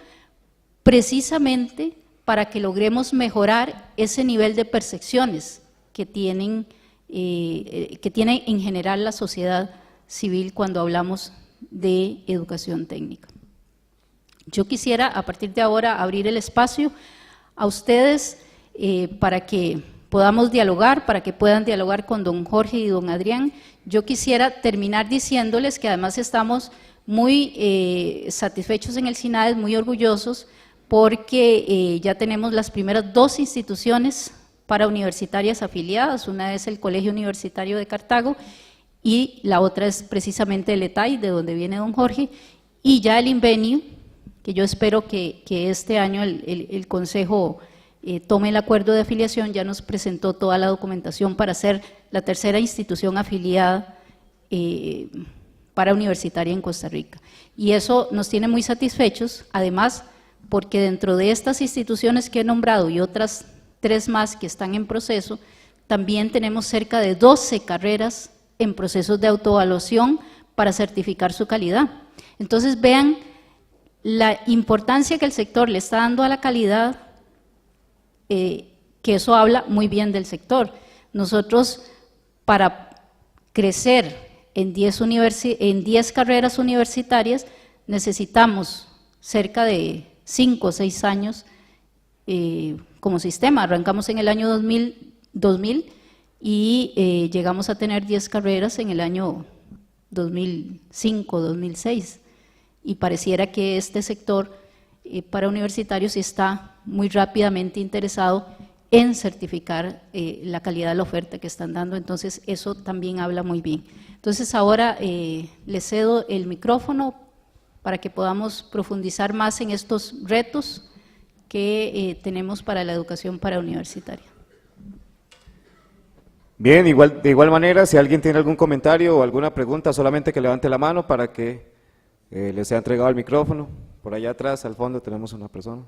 precisamente para que logremos mejorar ese nivel de percepciones que tiene en general la sociedad civil cuando hablamos de educación técnica. Yo quisiera a partir de ahora abrir el espacio a ustedes para que podamos dialogar, para que puedan dialogar con don Jorge y don Adrián. Yo quisiera terminar diciéndoles que además estamos muy satisfechos en el SINAES, muy orgullosos, porque ya tenemos las primeras 2 instituciones parauniversitarias afiliadas. Una es el Colegio Universitario de Cartago y la otra es precisamente el ETAI, de donde viene don Jorge, y ya el INVENIU, que yo espero que este año el Consejo tome el acuerdo de afiliación, ya nos presentó toda la documentación para ser la tercera institución afiliada parauniversitaria en Costa Rica. Y eso nos tiene muy satisfechos, además porque dentro de estas instituciones que he nombrado y otras 3 más que están en proceso, también tenemos cerca de 12 carreras en procesos de autoevaluación para certificar su calidad. Entonces vean la importancia que el sector le está dando a la calidad, que eso habla muy bien del sector. Nosotros, para crecer en 10 carreras universitarias, necesitamos cerca de 5 o 6 años como sistema. Arrancamos en el año 2000 y llegamos a tener 10 carreras en el año 2005, 2006. Y pareciera que este sector para universitarios está muy rápidamente interesado en certificar la calidad de la oferta que están dando, entonces eso también habla muy bien. Entonces ahora le cedo el micrófono para que podamos profundizar más en estos retos que tenemos para la educación parauniversitaria. Bien, de igual manera, si alguien tiene algún comentario o alguna pregunta, solamente que levante la mano para que les sea entregado el micrófono. Por allá atrás, al fondo, tenemos una persona.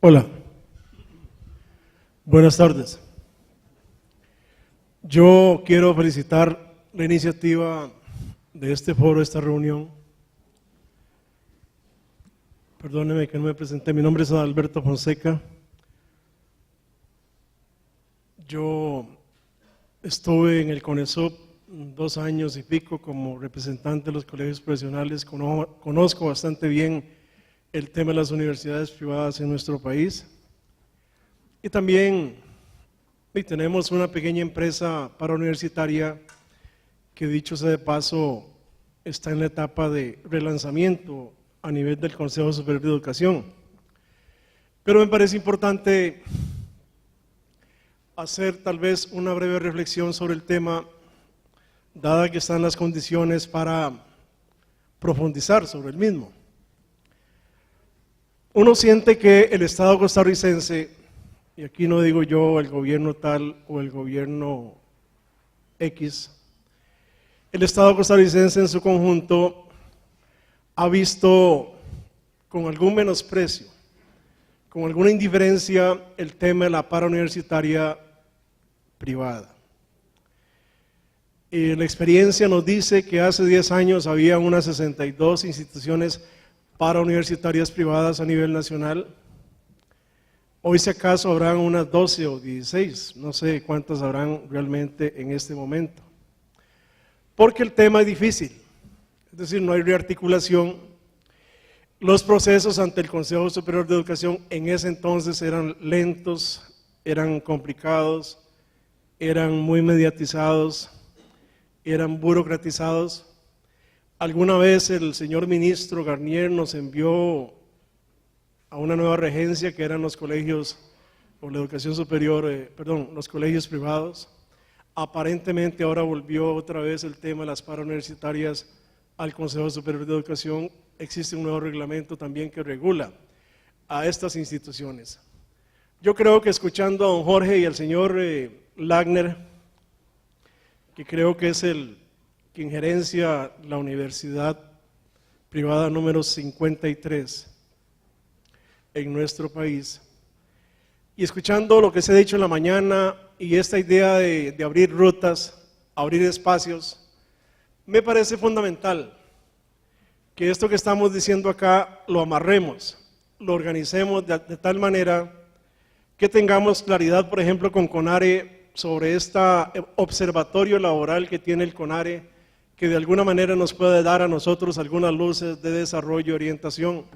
Hola, buenas tardes. Yo quiero felicitar la iniciativa de este foro, esta reunión. Perdóneme que no me presenté, mi nombre es Adalberto Fonseca. Yo estuve en el CONESUB 2 años y pico como representante de los colegios profesionales, conozco bastante bien el tema de las universidades privadas en nuestro país y también tenemos una pequeña empresa parauniversitaria que, dicho sea de paso, está en la etapa de relanzamiento a nivel del Consejo Superior de Educación. Pero me parece importante hacer tal vez una breve reflexión sobre el tema, dada que están las condiciones para profundizar sobre el mismo. Uno siente que el Estado costarricense, y aquí no digo yo el gobierno tal o el gobierno X, el Estado costarricense en su conjunto ha visto con algún menosprecio, con alguna indiferencia el tema de la parauniversitaria privada. La experiencia nos dice que hace 10 años había unas 62 instituciones parauniversitarias privadas a nivel nacional. Hoy, si acaso, habrán unas 12 o 16, no sé cuántas habrán realmente en este momento. Porque el tema es difícil, es decir, no hay rearticulación. Los procesos ante el Consejo Superior de Educación en ese entonces eran lentos, eran complicados, eran muy mediatizados, eran burocratizados. Alguna vez el señor ministro Garnier nos envió a una nueva regencia que eran los colegios, o la educación superior, los colegios privados. Aparentemente ahora volvió otra vez el tema de las parauniversitarias al Consejo Superior de Educación. Existe un nuevo reglamento también que regula a estas instituciones. Yo creo que escuchando a don Jorge y al señor Lagner, que creo que es quien gerencia la universidad privada número 53 en nuestro país, y escuchando lo que se ha dicho en la mañana y esta idea de abrir rutas, abrir espacios, me parece fundamental que esto que estamos diciendo acá lo amarremos, lo organicemos de tal manera que tengamos claridad, por ejemplo, con CONARE sobre este observatorio laboral que tiene el CONARE, que de alguna manera nos puede dar a nosotros algunas luces de desarrollo y orientación.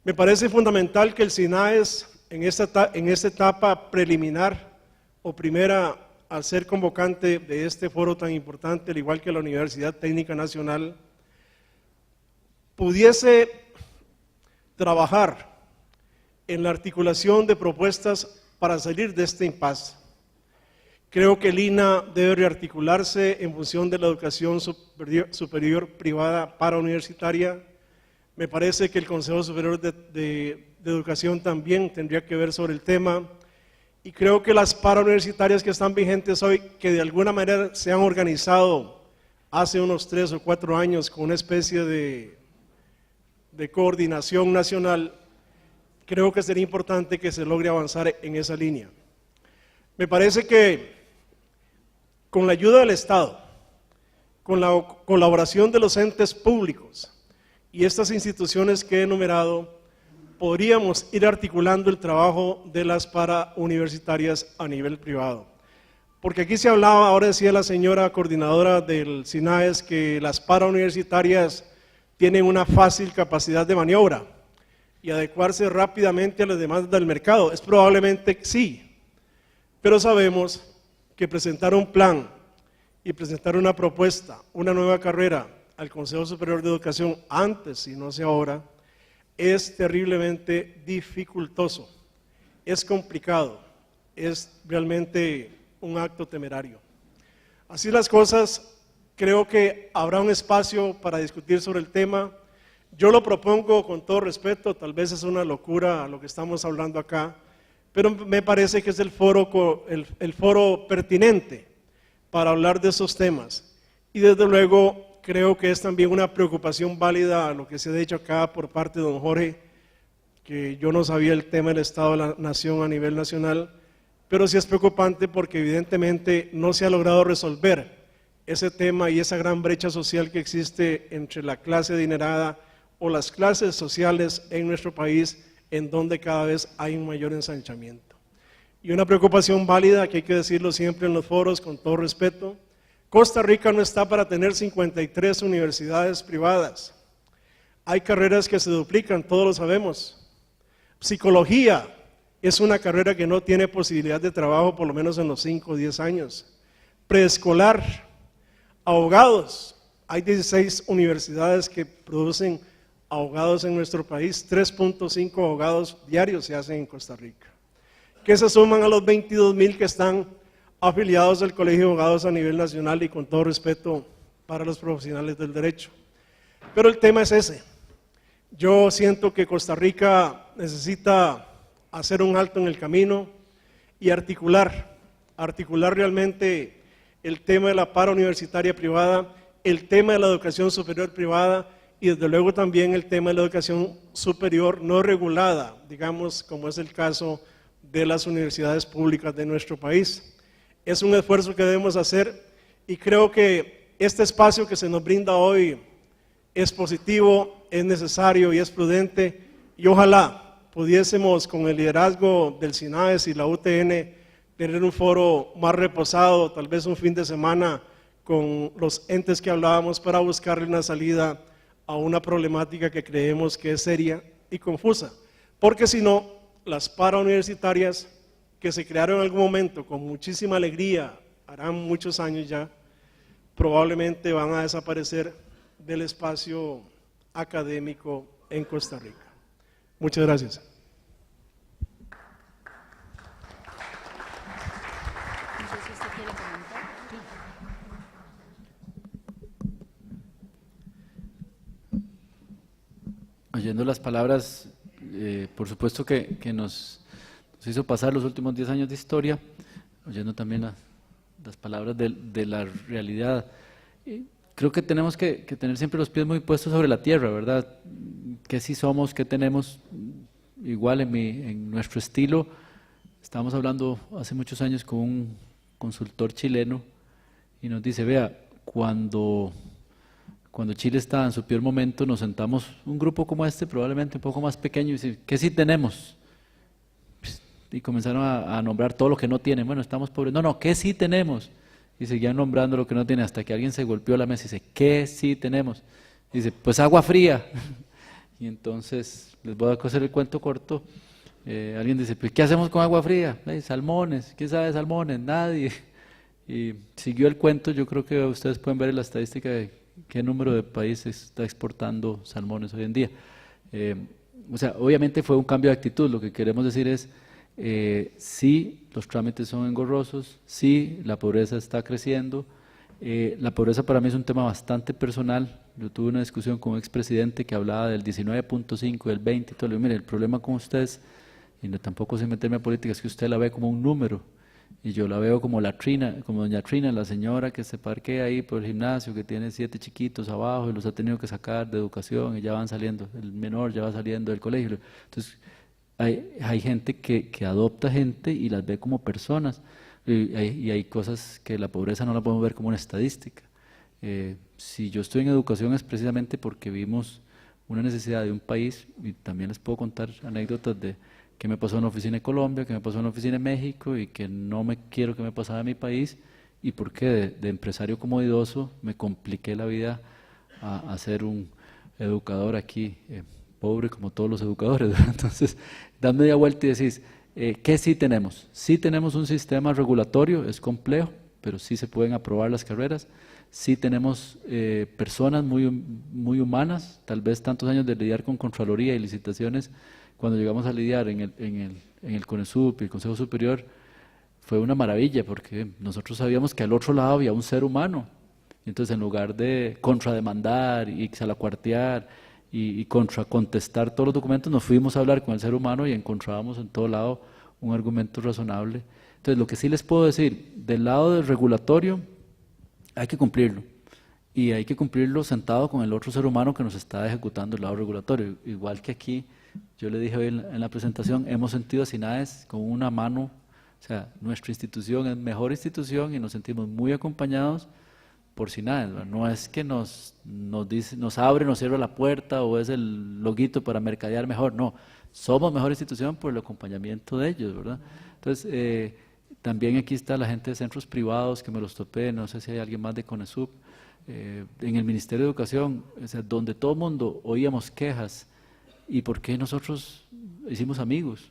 Me parece fundamental que el SINAES en esta etapa preliminar o primera, al ser convocante de este foro tan importante, al igual que la Universidad Técnica Nacional, pudiese trabajar en la articulación de propuestas para salir de este impasse. Creo que el INA debe rearticularse en función de la educación superior privada parauniversitaria. Me parece que el Consejo Superior de Educación también tendría que ver sobre el tema, y creo que las parauniversitarias que están vigentes hoy, que de alguna manera se han organizado hace unos 3 o 4 años con una especie de coordinación nacional, creo que sería importante que se logre avanzar en esa línea. Me parece que con la ayuda del Estado, con la colaboración de los entes públicos y estas instituciones que he enumerado, podríamos ir articulando el trabajo de las parauniversitarias a nivel privado. Porque aquí se hablaba, ahora decía la señora coordinadora del SINAES, que las parauniversitarias tienen una fácil capacidad de maniobra y adecuarse rápidamente a las demandas del mercado. Es probablemente sí, pero sabemos que presentar un plan y presentar una propuesta, una nueva carrera al Consejo Superior de Educación antes y no sea ahora, es terriblemente dificultoso, es complicado, es realmente un acto temerario. Así las cosas, creo que habrá un espacio para discutir sobre el tema. Yo lo propongo con todo respeto, tal vez es una locura lo que estamos hablando acá, pero me parece que es el foro pertinente para hablar de esos temas. Y desde luego creo que es también una preocupación válida lo que se ha dicho acá por parte de don Jorge, que yo no sabía el tema del Estado de la Nación a nivel nacional, pero sí es preocupante porque evidentemente no se ha logrado resolver ese tema y esa gran brecha social que existe entre la clase adinerada o las clases sociales en nuestro país, en donde cada vez hay un mayor ensanchamiento. Y una preocupación válida, que hay que decirlo siempre en los foros con todo respeto: Costa Rica no está para tener 53 universidades privadas. Hay carreras que se duplican, todos lo sabemos. Psicología es una carrera que no tiene posibilidad de trabajo por lo menos en los 5 o 10 años. Preescolar, abogados, hay 16 universidades que producen abogados en nuestro país, 3.5 abogados diarios se hacen en Costa Rica, que se suman a los 22,000 que están afiliados al Colegio de Abogados a nivel nacional, y con todo respeto para los profesionales del derecho. Pero el tema es ese. Yo siento que Costa Rica necesita hacer un alto en el camino y articular realmente el tema de la parauniversitaria privada, el tema de la educación superior privada y desde luego también el tema de la educación superior no regulada, digamos, como es el caso de las universidades públicas de nuestro país. Es un esfuerzo que debemos hacer y creo que este espacio que se nos brinda hoy es positivo, es necesario y es prudente, y ojalá pudiésemos con el liderazgo del SINAES y la UTN tener un foro más reposado, tal vez un fin de semana con los entes que hablábamos para buscarle una salida a una problemática que creemos que es seria y confusa, porque si no, las parauniversitarias que se crearon en algún momento con muchísima alegría, harán muchos años ya, probablemente van a desaparecer del espacio académico en Costa Rica. Muchas gracias. No sé si usted quiere comentar. Oyendo las palabras, por supuesto que nos hizo pasar los últimos 10 años de historia, oyendo también las palabras de la realidad. Creo que tenemos que tener siempre los pies muy puestos sobre la tierra, ¿verdad? ¿Qué sí somos? ¿Qué tenemos? Igual en nuestro estilo. Estábamos hablando hace muchos años con un consultor chileno y nos dice, vea, cuando Chile estaba en su peor momento, nos sentamos un grupo como este, probablemente un poco más pequeño, y dice, ¿qué sí tenemos? Y comenzaron a nombrar todo lo que no tienen. Bueno, estamos pobres. No, ¿qué sí tenemos? Y seguían nombrando lo que no tienen hasta que alguien se golpeó la mesa y dice, ¿qué sí tenemos? Y dice, pues agua fría. Y entonces, les voy a hacer el cuento corto. Alguien dice, pues ¿qué hacemos con agua fría? Salmones. ¿Quién sabe de salmones? Nadie. Y siguió el cuento. Yo creo que ustedes pueden ver en la estadística de qué número de países está exportando salmones hoy en día. O sea, obviamente fue un cambio de actitud. Lo que queremos decir es, sí, los trámites son engorrosos, sí, la pobreza está creciendo. La pobreza para mí es un tema bastante personal. Yo tuve una discusión con un expresidente que hablaba del 19.5, del 20 y todo. Le digo, mire, el problema con ustedes, y no, tampoco sin meterme a política, es que usted la ve como un número. Y yo la veo como como doña Trina, la señora que se parquea ahí por el gimnasio, que tiene 7 chiquitos abajo y los ha tenido que sacar de educación y ya van saliendo, el menor ya va saliendo del colegio. Entonces, hay gente que adopta gente y las ve como personas, y hay cosas que la pobreza no la podemos ver como una estadística. Si yo estoy en educación es precisamente porque vimos una necesidad de un país, y también les puedo contar anécdotas de qué me pasó en la oficina de Colombia, qué me pasó en la oficina de México y que no me quiero que me pasara en mi país, y por qué de empresario comodidoso me compliqué la vida a ser un educador aquí, pobre como todos los educadores, ¿verdad? Entonces, das media vuelta y decís, ¿qué sí tenemos? Sí tenemos un sistema regulatorio, es complejo, pero sí se pueden aprobar las carreras. Sí tenemos personas muy humanas, tal vez tantos años de lidiar con Contraloría y licitaciones, cuando llegamos a lidiar en el CONESUP y el Consejo Superior, fue una maravilla, porque nosotros sabíamos que al otro lado había un ser humano. Entonces, en lugar de contrademandar y salacuartear y contracontestar todos los documentos, nos fuimos a hablar con el ser humano y encontrábamos en todo lado un argumento razonable. Entonces, lo que sí les puedo decir, del lado del regulatorio, hay que cumplirlo. Y hay que cumplirlo sentado con el otro ser humano que nos está ejecutando el lado regulatorio. Igual que aquí, yo le dije hoy en la presentación, hemos sentido a SINAES con una mano, o sea, nuestra institución es mejor institución y nos sentimos muy acompañados por SINAES, ¿verdad? No es que nos abre, nos cierra la puerta o es el loguito para mercadear mejor, no, somos mejor institución por el acompañamiento de ellos, ¿verdad? Entonces, también aquí está la gente de centros privados que me los topé, no sé si hay alguien más de CONESUP, en el Ministerio de Educación, o sea, donde todo el mundo oíamos quejas, ¿y por qué nosotros hicimos amigos?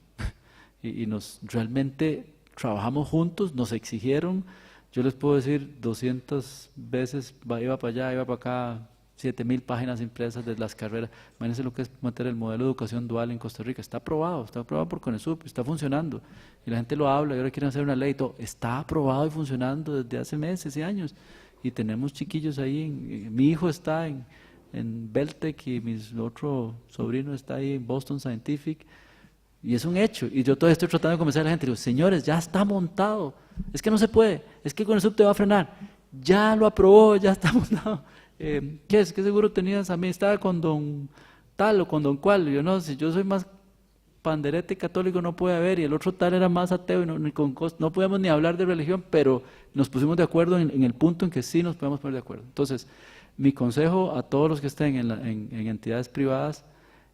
y nos realmente trabajamos juntos, nos exigieron, yo les puedo decir 200 veces, iba para allá, iba para acá, 7.000 páginas impresas de las carreras. Imagínense lo que es meter el modelo de educación dual en Costa Rica. Está aprobado por CONESUP, está funcionando. Y la gente lo habla, y ahora quieren hacer una ley y todo. Está aprobado y funcionando desde hace meses y años. Y tenemos chiquillos ahí, mi hijo está en Beltec y mi otro sobrino está ahí en Boston Scientific. Y es un hecho. Y yo todavía estoy tratando de convencer a la gente. Digo, señores, ya está montado. Es que no se puede. Es que CONESUP te va a frenar. Ya lo aprobó, ya está montado. ¿Qué es? ¿Qué seguro tenías amistad con don tal o con don cual? Y yo no, si yo soy más panderete católico no puede haber, y el otro tal era más ateo, y no podíamos ni hablar de religión, pero nos pusimos de acuerdo en el punto en que sí nos podemos poner de acuerdo. Entonces, mi consejo a todos los que estén en entidades privadas,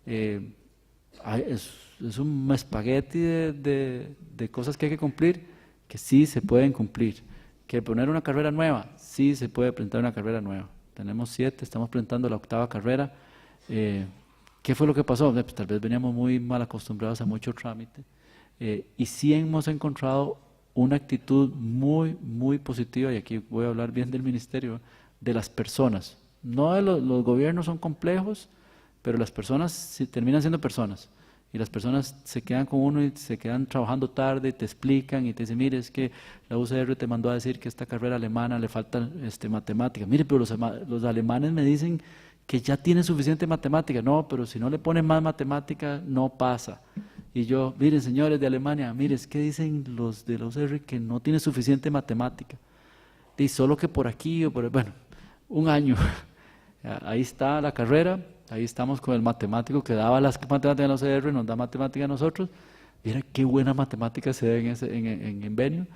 es un espagueti de cosas que hay que cumplir, que sí se pueden cumplir. Que poner una carrera nueva, sí se puede presentar una carrera nueva. Tenemos 7, estamos presentando la 8ª carrera. ¿Qué fue lo que pasó? Pues tal vez veníamos muy mal acostumbrados a mucho trámite. Y sí hemos encontrado una actitud muy, muy positiva, y aquí voy a hablar bien del ministerio, de las personas. No de los gobiernos son complejos, pero las personas terminan siendo personas. Y las personas se quedan con uno y se quedan trabajando tarde, y te explican y te dicen, mire, es que la UCR te mandó a decir que esta carrera alemana le falta matemática. Mire, pero los alemanes me dicen que ya tienen suficiente matemática. No, pero si no le ponen más matemática, no pasa. Y yo, miren, señores de Alemania, mire, es que dicen los de la UCR que no tiene suficiente matemática. Y solo que por aquí o por... Bueno, un año. Ahí está la carrera. Ahí estamos con el matemático que daba las matemáticas en la UCR, nos da matemática a nosotros. Mira qué buena matemática se da en Invenio.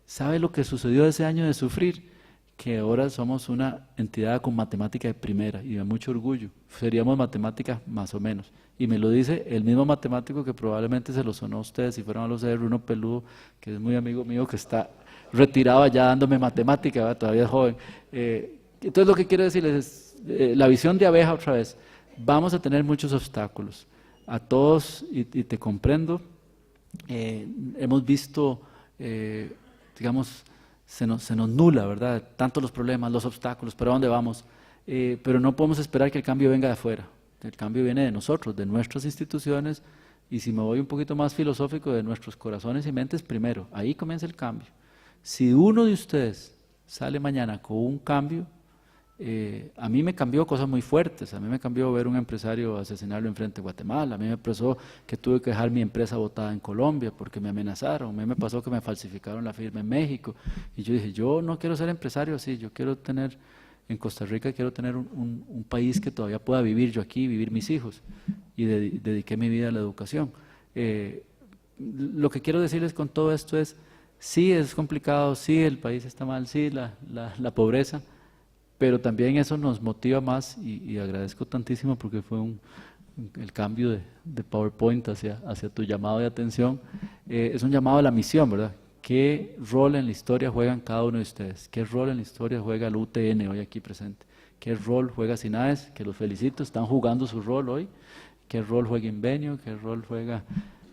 ¿Sabe lo que sucedió ese año de sufrir? Que ahora somos una entidad con matemática de primera y de mucho orgullo. Seríamos matemáticas más o menos. Y me lo dice el mismo matemático que probablemente se lo sonó a ustedes si fueron a los UCR, uno peludo, que es muy amigo mío, que está retirado allá dándome matemática, ¿verdad? Todavía es joven. Entonces lo que quiero decirles es, la visión de abeja otra vez, vamos a tener muchos obstáculos, a todos, y te comprendo, hemos visto, digamos, se nos nula, ¿verdad? Tanto los problemas, los obstáculos, ¿para dónde vamos? Pero no podemos esperar que el cambio venga de afuera, el cambio viene de nosotros, de nuestras instituciones, y si me voy un poquito más filosófico, de nuestros corazones y mentes primero, ahí comienza el cambio. Si uno de ustedes sale mañana con un cambio, a mí me cambió cosas muy fuertes. A mí me cambió ver un empresario asesinarlo enfrente de Guatemala. A mí me pasó que tuve que dejar mi empresa botada en Colombia porque me amenazaron. A mí me pasó que me falsificaron la firma en México. Y yo dije, yo no quiero ser empresario así. Yo quiero tener, en Costa Rica, quiero tener un país que todavía pueda vivir yo aquí, vivir mis hijos. Y dediqué mi vida a la educación. Lo que quiero decirles con todo esto es, sí es complicado, sí el país está mal, sí la pobreza, pero también eso nos motiva más y agradezco tantísimo porque fue el cambio de PowerPoint hacia tu llamado de atención. Es un llamado a la misión, ¿verdad? ¿Qué rol en la historia juegan cada uno de ustedes? ¿Qué rol en la historia juega el UTN hoy aquí presente? ¿Qué rol juega SINAES? Que los felicito, están jugando su rol hoy. ¿Qué rol juega Invenio? ¿Qué rol juega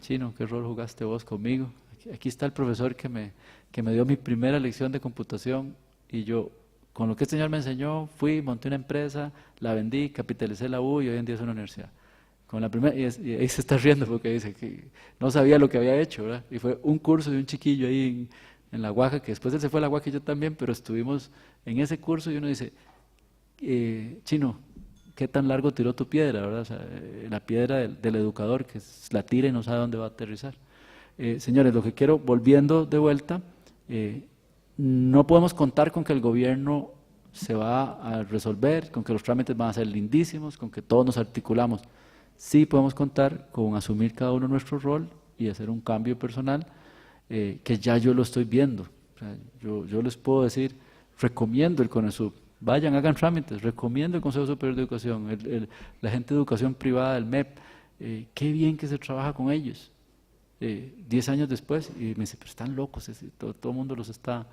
Chino? ¿Qué rol jugaste vos conmigo? Aquí está el profesor que me dio mi primera lección de computación y yo, con lo que este señor me enseñó, fui, monté una empresa, la vendí, capitalicé la U y hoy en día es una universidad. Con la primera, y ahí se está riendo porque dice que no sabía lo que había hecho, ¿verdad? Y fue un curso de un chiquillo ahí en La Guaja, que después él se fue a La Guaja y yo también, pero estuvimos en ese curso y uno dice, Chino, ¿qué tan largo tiró tu piedra, verdad? O sea, la piedra del educador que la tira y no sabe dónde va a aterrizar. Señores, lo que quiero, volviendo de vuelta, no podemos contar con que el gobierno se va a resolver, con que los trámites van a ser lindísimos, con que todos nos articulamos. Sí podemos contar con asumir cada uno nuestro rol y hacer un cambio personal, que ya yo lo estoy viendo. O sea, yo les puedo decir, recomiendo el CONESUB, vayan, hagan trámites, recomiendo el Consejo Superior de Educación, la gente de educación privada del MEP, qué bien que se trabaja con ellos. 10 años después, y me dice, pero están locos, todo el mundo los está...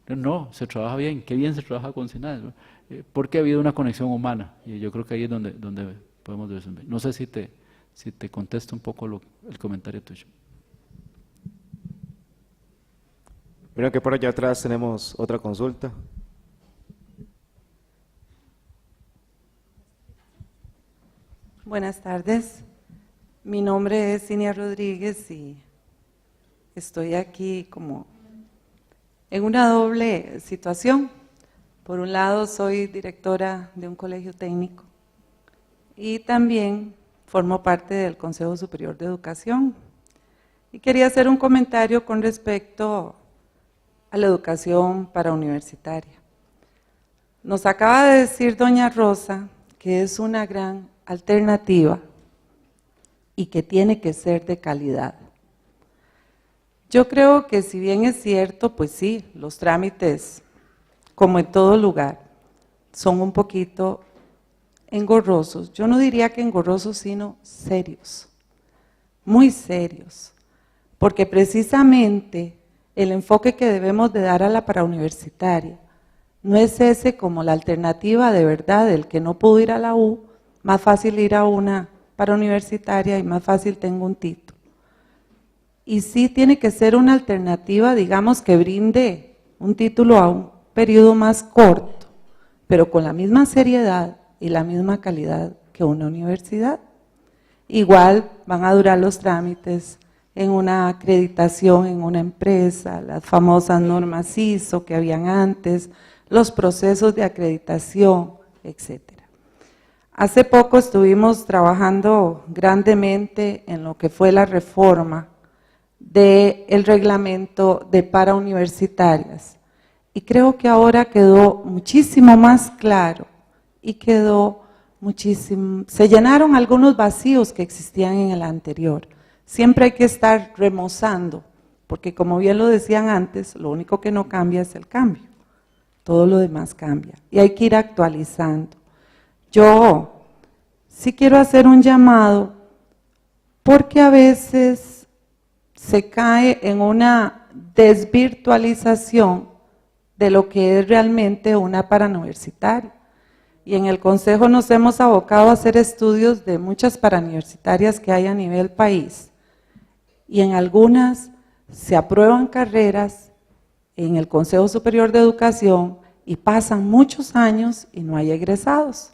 No, se trabaja bien, qué bien se trabaja con SINAES, ¿no? Porque ha habido una conexión humana, y yo creo que ahí es donde podemos resolver. No sé si te contesto un poco el comentario tuyo. Miren que por allá atrás tenemos otra consulta. Buenas tardes, mi nombre es Cinia Rodríguez y estoy aquí como en una doble situación. Por un lado soy directora de un colegio técnico y también formo parte del Consejo Superior de Educación. Y quería hacer un comentario con respecto a la educación parauniversitaria. Nos acaba de decir doña Rosa que es una gran alternativa y que tiene que ser de calidad. Yo creo que si bien es cierto, pues sí, los trámites, como en todo lugar, son un poquito engorrosos. Yo no diría que engorrosos, sino serios, muy serios, porque precisamente el enfoque que debemos de dar a la parauniversitaria no es ese como la alternativa de verdad, el que no pudo ir a la U, más fácil ir a una parauniversitaria y más fácil tengo un título. Y sí tiene que ser una alternativa, digamos, que brinde un título a un periodo más corto, pero con la misma seriedad y la misma calidad que una universidad. Igual van a durar los trámites en una acreditación en una empresa, las famosas normas ISO que habían antes, los procesos de acreditación, etcétera. Hace poco estuvimos trabajando grandemente en lo que fue la reforma del reglamento de parauniversitarias y creo que ahora quedó muchísimo más claro y quedó muchísimo, se llenaron algunos vacíos que existían en el anterior. Siempre hay que estar remozando, porque como bien lo decían antes, lo único que no cambia es el cambio, todo lo demás cambia y hay que ir actualizando. Yo sí quiero hacer un llamado porque a veces se cae en una desvirtualización de lo que es realmente una parauniversitaria. Y en el Consejo nos hemos abocado a hacer estudios de muchas parauniversitarias que hay a nivel país. Y en algunas se aprueban carreras en el Consejo Superior de Educación y pasan muchos años y no hay egresados.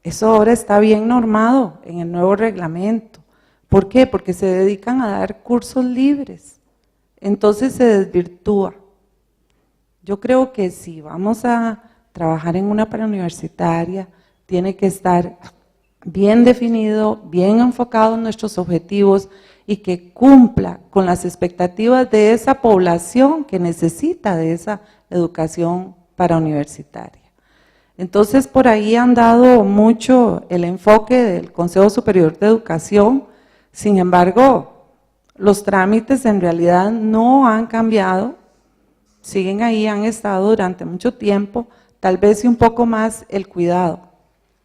Eso ahora está bien normado en el nuevo reglamento. ¿Por qué? Porque se dedican a dar cursos libres. Entonces se desvirtúa. Yo creo que si vamos a trabajar en una parauniversitaria, tiene que estar bien definido, bien enfocado en nuestros objetivos y que cumpla con las expectativas de esa población que necesita de esa educación parauniversitaria. Entonces, por ahí han dado mucho el enfoque del Consejo Superior de Educación, sin embargo, los trámites en realidad no han cambiado, siguen ahí, han estado durante mucho tiempo, tal vez y un poco más el cuidado.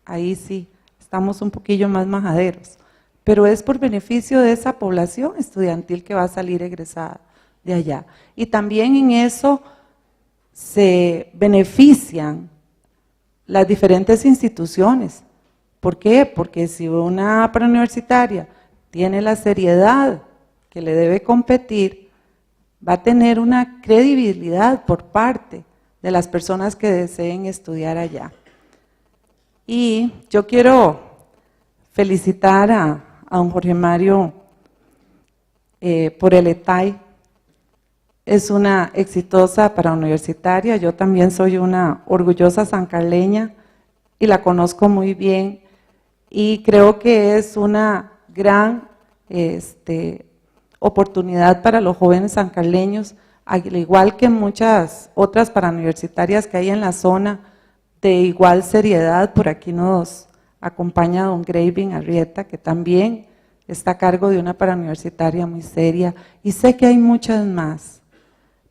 Ahí sí, estamos un poquillo más majaderos, pero es por beneficio de esa población estudiantil que va a salir egresada de allá. Y también en eso se benefician las diferentes instituciones. ¿Por qué? Porque si una preuniversitaria tiene la seriedad que le debe competir, va a tener una credibilidad por parte de las personas que deseen estudiar allá. Y yo quiero felicitar a don Jorge Mario por el ETAI. Es una exitosa parauniversitaria, yo también soy una orgullosa sancarleña y la conozco muy bien y creo que es una gran oportunidad para los jóvenes sancarleños, al igual que muchas otras parauniversitarias que hay en la zona de igual seriedad. Por aquí nos acompaña don Graving Arrieta, que también está a cargo de una parauniversitaria muy seria, y sé que hay muchas más.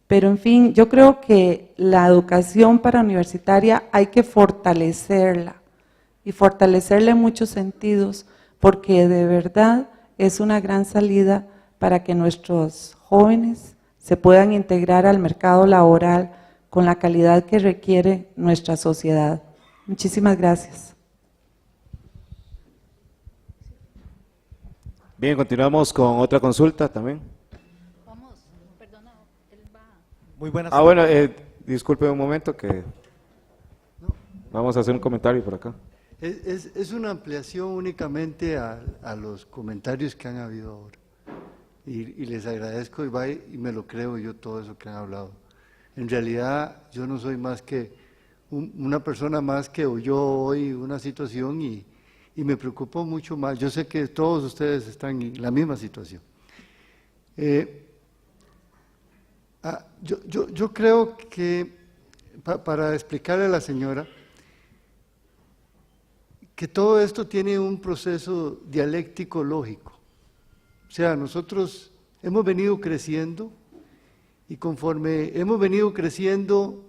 Pero en fin, yo creo que la educación parauniversitaria hay que fortalecerla, y fortalecerla en muchos sentidos, porque de verdad es una gran salida para que nuestros jóvenes se puedan integrar al mercado laboral con la calidad que requiere nuestra sociedad. Muchísimas gracias. Bien, continuamos con otra consulta también. Muy buenas Bueno, disculpe un momento que vamos a hacer un comentario por acá. Es una ampliación únicamente a los comentarios que han habido ahora. Y les agradezco y me lo creo yo todo eso que han hablado. En realidad yo no soy más que una persona más que oyó hoy una situación y me preocupo mucho más. Yo sé que todos ustedes están en la misma situación. Yo creo que, para explicarle a la señora, que todo esto tiene un proceso dialéctico lógico. O sea, nosotros hemos venido creciendo y conforme hemos venido creciendo,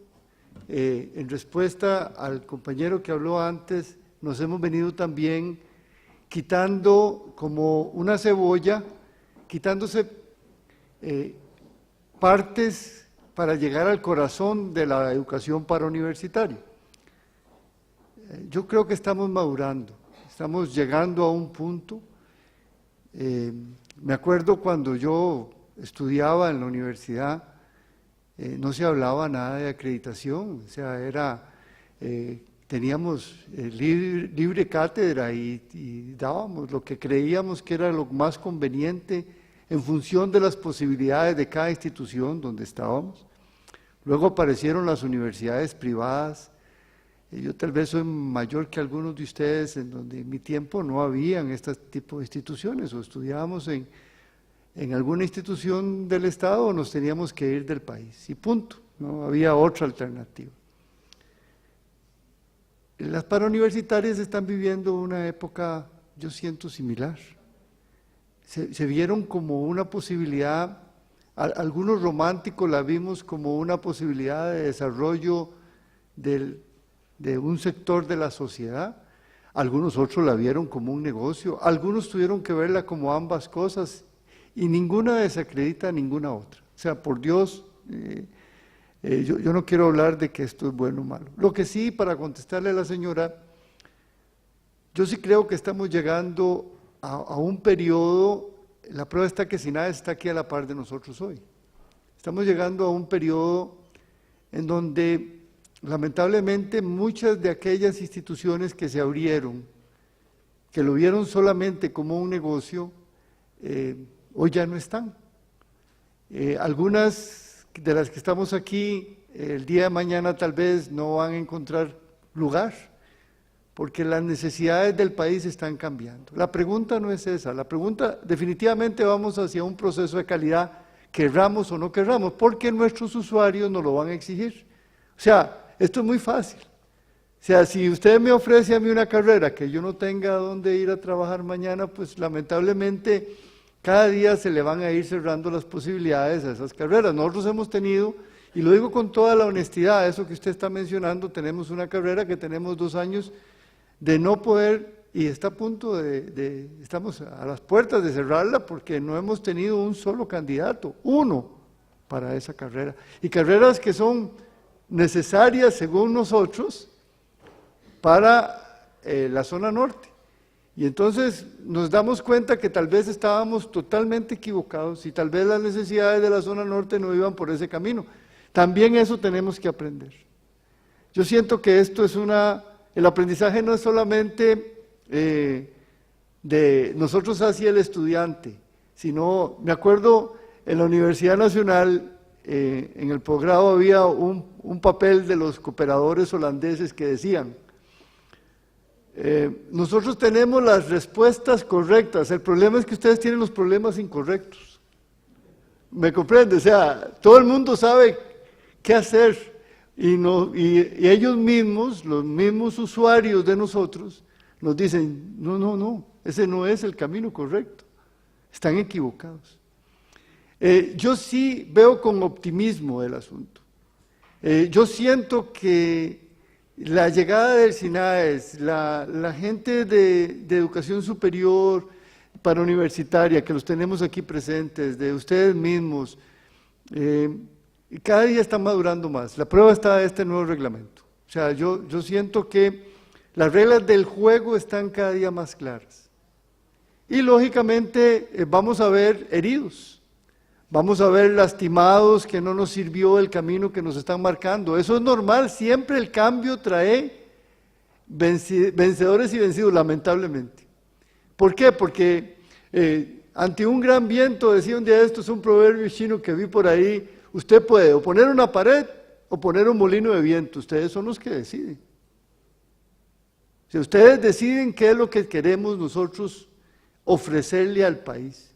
en respuesta al compañero que habló antes, nos hemos venido también quitando como una cebolla, quitándose partes para llegar al corazón de la educación parauniversitaria. Yo creo que estamos madurando, estamos llegando a un punto. Me acuerdo cuando yo estudiaba en la universidad, no se hablaba nada de acreditación, o sea, teníamos libre cátedra y dábamos lo que creíamos que era lo más conveniente en función de las posibilidades de cada institución donde estábamos. Luego aparecieron las universidades privadas. Yo tal vez soy mayor que algunos de ustedes, en donde en mi tiempo no habían este tipo de instituciones, o estudiábamos en alguna institución del Estado o nos teníamos que ir del país, y punto, no había otra alternativa. Las parauniversitarias están viviendo una época, yo siento, similar. Se vieron como una posibilidad, algunos románticos la vimos como una posibilidad de desarrollo de un sector de la sociedad, algunos otros la vieron como un negocio, algunos tuvieron que verla como ambas cosas, y ninguna desacredita a ninguna otra. O sea, por Dios, yo no quiero hablar de que esto es bueno o malo. Lo que sí, para contestarle a la señora, yo sí creo que estamos llegando a un periodo. La prueba está que SINAES está aquí a la par de nosotros hoy. Estamos llegando a un periodo en donde, lamentablemente, muchas de aquellas instituciones que se abrieron, que lo vieron solamente como un negocio, hoy ya no están. Algunas de las que estamos aquí, el día de mañana tal vez no van a encontrar lugar, porque las necesidades del país están cambiando. La pregunta no es esa, la pregunta, definitivamente vamos hacia un proceso de calidad, querramos o no querramos, porque nuestros usuarios nos lo van a exigir. O sea, esto es muy fácil. O sea, si usted me ofrece a mí una carrera que yo no tenga dónde ir a trabajar mañana, pues lamentablemente cada día se le van a ir cerrando las posibilidades a esas carreras. Nosotros hemos tenido, Y lo digo con toda la honestidad, eso que usted está mencionando, tenemos una carrera que tenemos 2 años de no poder, y está a punto estamos a las puertas de cerrarla porque no hemos tenido un solo candidato, uno, para esa carrera. Y carreras que son necesarias, según nosotros, para la zona norte. Y entonces nos damos cuenta que tal vez estábamos totalmente equivocados y tal vez las necesidades de la zona norte no iban por ese camino. También eso tenemos que aprender. Yo siento que esto es el aprendizaje no es solamente de nosotros hacia el estudiante, sino, me acuerdo, en la Universidad Nacional, en el posgrado había un papel de los cooperadores holandeses que decían, nosotros tenemos las respuestas correctas, el problema es que ustedes tienen los problemas incorrectos. ¿Me comprende? O sea, todo el mundo sabe qué hacer y ellos mismos, los mismos usuarios de nosotros, nos dicen, no, ese no es el camino correcto, están equivocados. Yo sí veo con optimismo el asunto. Yo siento que la llegada del SINAES, la gente de educación superior para universitaria, que los tenemos aquí presentes, de ustedes mismos, cada día está madurando más. La prueba está de este nuevo reglamento. O sea, yo siento que las reglas del juego están cada día más claras. Y lógicamente vamos a ver heridos. Vamos a ver lastimados que no nos sirvió el camino que nos están marcando. Eso es normal, siempre el cambio trae vencedores y vencidos, lamentablemente. ¿Por qué? Porque ante un gran viento, decía un día esto, es un proverbio chino que vi por ahí, usted puede o poner una pared o poner un molino de viento, ustedes son los que deciden. Si ustedes deciden qué es lo que queremos nosotros ofrecerle al país.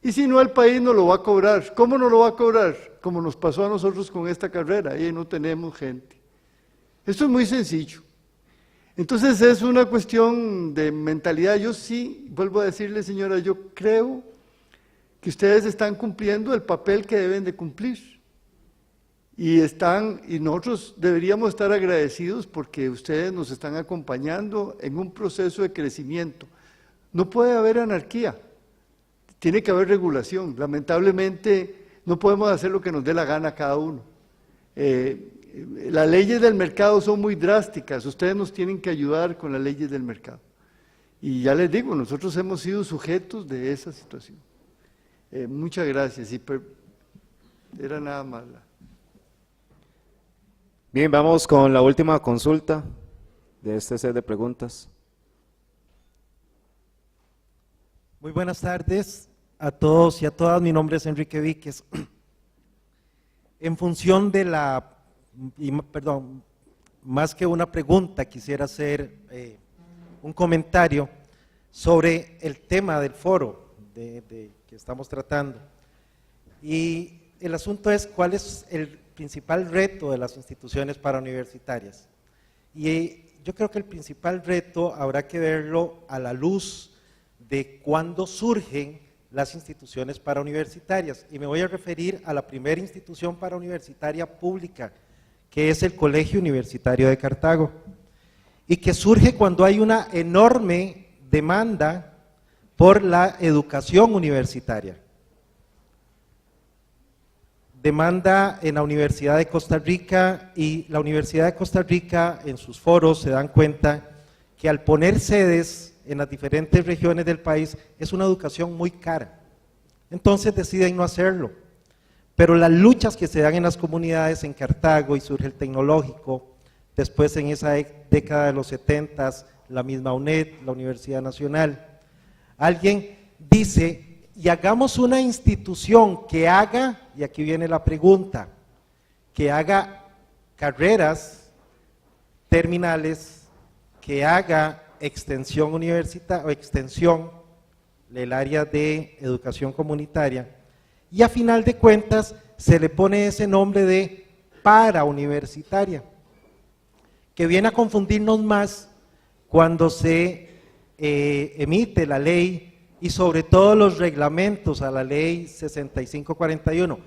Y si no, el país no lo va a cobrar. ¿Cómo no lo va a cobrar? Como nos pasó a nosotros con esta carrera, y no tenemos gente. Esto es muy sencillo. Entonces es una cuestión de mentalidad. Yo sí, vuelvo a decirle, señora, yo creo que ustedes están cumpliendo el papel que deben de cumplir. Y nosotros deberíamos estar agradecidos porque ustedes nos están acompañando en un proceso de crecimiento. No puede haber anarquía. Tiene que haber regulación. Lamentablemente no podemos hacer lo que nos dé la gana cada uno. Las leyes del mercado son muy drásticas. Ustedes nos tienen que ayudar con las leyes del mercado. Y ya les digo, nosotros hemos sido sujetos de esa situación. Muchas gracias. Era nada más. Bien, vamos con la última consulta de este set de preguntas. Muy buenas tardes a todos y a todas. Mi nombre es Enrique Víquez. En función de más que una pregunta, quisiera hacer un comentario sobre el tema del foro que estamos tratando. Y el asunto es cuál es el principal reto de las instituciones parauniversitarias. Y yo creo que el principal reto habrá que verlo a la luz de cuándo surgen las instituciones parauniversitarias, y me voy a referir a la primera institución parauniversitaria pública, que es el Colegio Universitario de Cartago, y que surge cuando hay una enorme demanda por la educación universitaria. Demanda en la Universidad de Costa Rica, y la Universidad de Costa Rica en sus foros se dan cuenta que al poner sedes en las diferentes regiones del país es una educación muy cara, entonces deciden no hacerlo. Pero las luchas que se dan en las comunidades, en Cartago, y surge el tecnológico, después en esa década de los 70s, la misma UNED, la Universidad Nacional, alguien dice, y hagamos una institución que haga, y aquí viene la pregunta, que haga carreras terminales, que haga extensión universitaria o extensión del área de educación comunitaria, y a final de cuentas se le pone ese nombre de parauniversitaria, que viene a confundirnos más cuando se emite la ley y sobre todo los reglamentos a la ley 6541.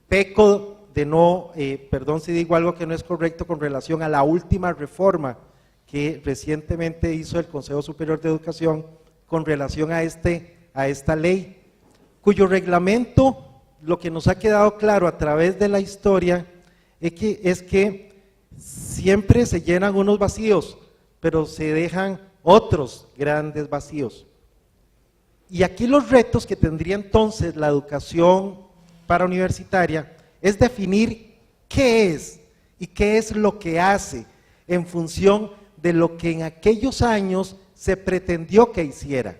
Peco de no, perdón si digo algo que no es correcto con relación a la última reforma que recientemente hizo el Consejo Superior de Educación con relación a esta ley, cuyo reglamento, lo que nos ha quedado claro a través de la historia, es que siempre se llenan unos vacíos, pero se dejan otros grandes vacíos. Y aquí los retos que tendría entonces la educación parauniversitaria es definir qué es y qué es lo que hace en función de lo que en aquellos años se pretendió que hiciera.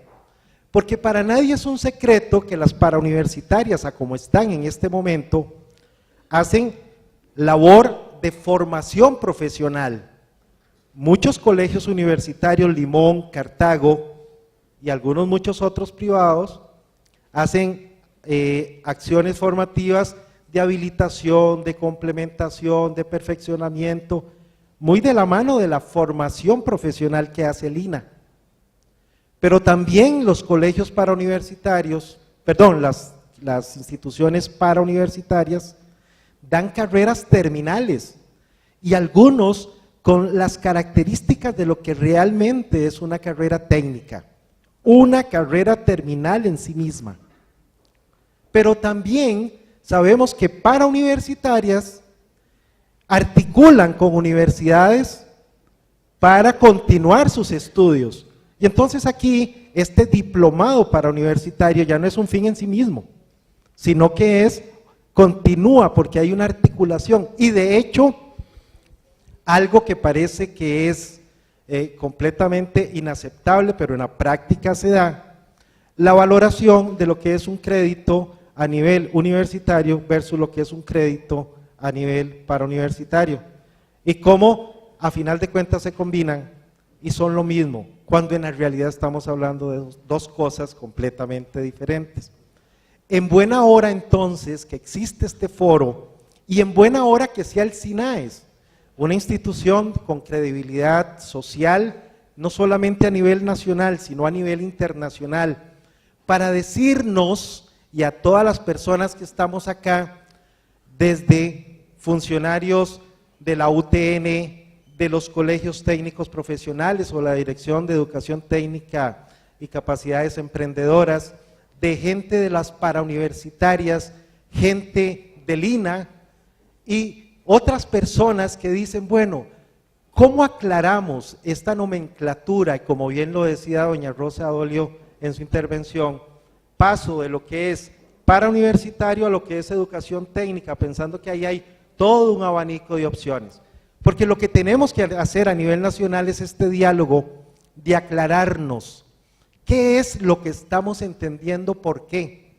Porque para nadie es un secreto que las parauniversitarias, a como están en este momento, hacen labor de formación profesional. Muchos colegios universitarios, Limón, Cartago y muchos otros privados, hacen acciones formativas de habilitación, de complementación, de perfeccionamiento, muy de la mano de la formación profesional que hace el INA. Pero también los colegios parauniversitarios, perdón, las instituciones parauniversitarias dan carreras terminales y algunos con las características de lo que realmente es una carrera técnica, una carrera terminal en sí misma. Pero también sabemos que parauniversitarias articulan con universidades para continuar sus estudios. Y entonces aquí este diplomado parauniversitario ya no es un fin en sí mismo, sino que continúa porque hay una articulación. Y de hecho, algo que parece que es completamente inaceptable, pero en la práctica se da, la valoración de lo que es un crédito a nivel universitario versus lo que es un crédito a nivel parauniversitario. Y cómo a final de cuentas se combinan y son lo mismo, cuando en la realidad estamos hablando de dos cosas completamente diferentes. En buena hora entonces que existe este foro y en buena hora que sea el SINAES, una institución con credibilidad social, no solamente a nivel nacional, sino a nivel internacional, para decirnos y a todas las personas que estamos acá, desde funcionarios de la UTN, de los colegios técnicos profesionales o la Dirección de Educación Técnica y Capacidades Emprendedoras, de gente de las parauniversitarias, gente del INA y otras personas que dicen, bueno, ¿cómo aclaramos esta nomenclatura? Y como bien lo decía doña Rosa Adolio en su intervención, paso de lo que es parauniversitario a lo que es educación técnica, pensando que ahí hay todo un abanico de opciones. Porque lo que tenemos que hacer a nivel nacional es este diálogo de aclararnos qué es lo que estamos entendiendo, por qué.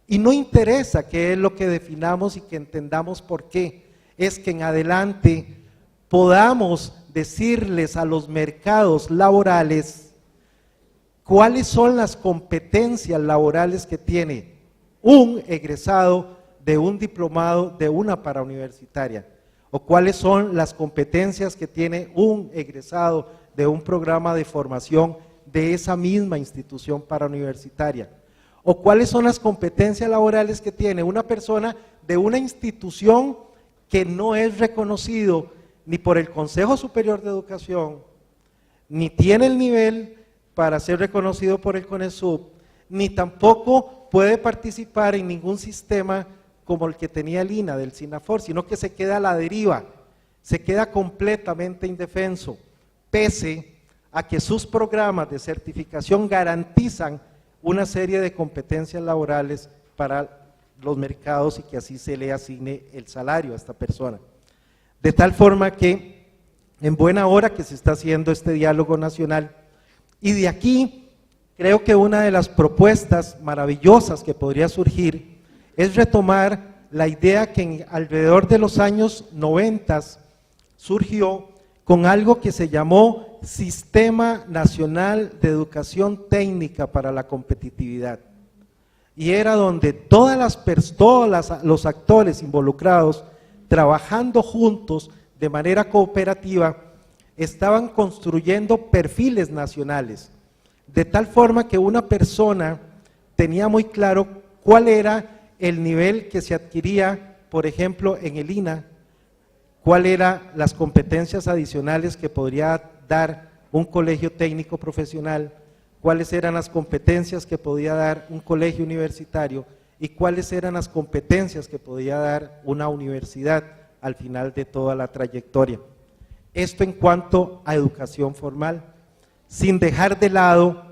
Y no interesa qué es lo que definamos y que entendamos por qué, es que en adelante podamos decirles a los mercados laborales cuáles son las competencias laborales que tiene un egresado de un diplomado de una parauniversitaria, o cuáles son las competencias que tiene un egresado de un programa de formación de esa misma institución parauniversitaria, o cuáles son las competencias laborales que tiene una persona de una institución que no es reconocido ni por el Consejo Superior de Educación, ni tiene el nivel para ser reconocido por el CONESUB, ni tampoco puede participar en ningún sistema como el que tenía el INA del SINAFOR, sino que se queda a la deriva, se queda completamente indefenso, pese a que sus programas de certificación garantizan una serie de competencias laborales para los mercados y que así se le asigne el salario a esta persona. De tal forma que en buena hora que se está haciendo este diálogo nacional, y de aquí creo que una de las propuestas maravillosas que podría surgir es retomar la idea que alrededor de los años 90 surgió con algo que se llamó Sistema Nacional de Educación Técnica para la Competitividad. Y era donde todos los actores involucrados, trabajando juntos de manera cooperativa, estaban construyendo perfiles nacionales, de tal forma que una persona tenía muy claro cuál era el nivel que se adquiría por ejemplo, en el INA, cuáles eran las competencias adicionales que podría dar un colegio técnico profesional, cuáles eran las competencias que podía dar un colegio universitario y cuáles eran las competencias que podía dar una universidad al final de toda la trayectoria. Esto en cuanto a educación formal, sin dejar de lado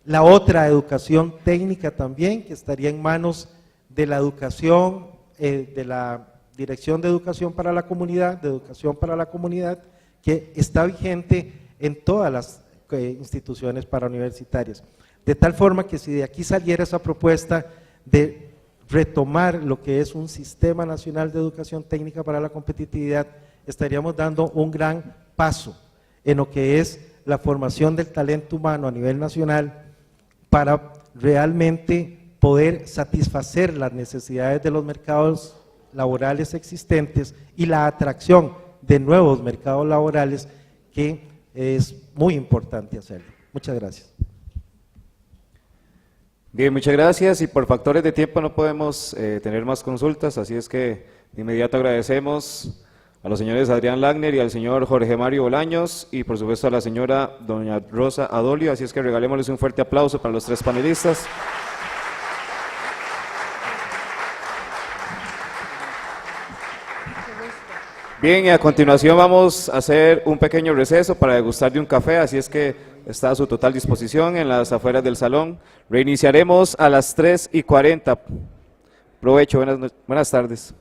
la otra educación técnica también, que estaría en manos de la educación, de la Dirección de Educación para la Comunidad, que está vigente en todas las instituciones parauniversitarias. De tal forma que si de aquí saliera esa propuesta de retomar lo que es un Sistema Nacional de Educación Técnica para la Competitividad, estaríamos dando un gran paso en lo que es la formación del talento humano a nivel nacional para realmente poder satisfacer las necesidades de los mercados laborales existentes y la atracción de nuevos mercados laborales, que es muy importante hacerlo. Muchas gracias. Bien, muchas gracias, y por factores de tiempo no podemos tener más consultas, así es que de inmediato agradecemos a los señores Adrián Lagner y al señor Jorge Mario Bolaños, y por supuesto a la señora doña Rosa Adolio, así es que regalémosles un fuerte aplauso para los tres panelistas. Bien, y a continuación vamos a hacer un pequeño receso para degustar de un café, así es que está a su total disposición en las afueras del salón. Reiniciaremos a las 3:40. Provecho, buenas tardes.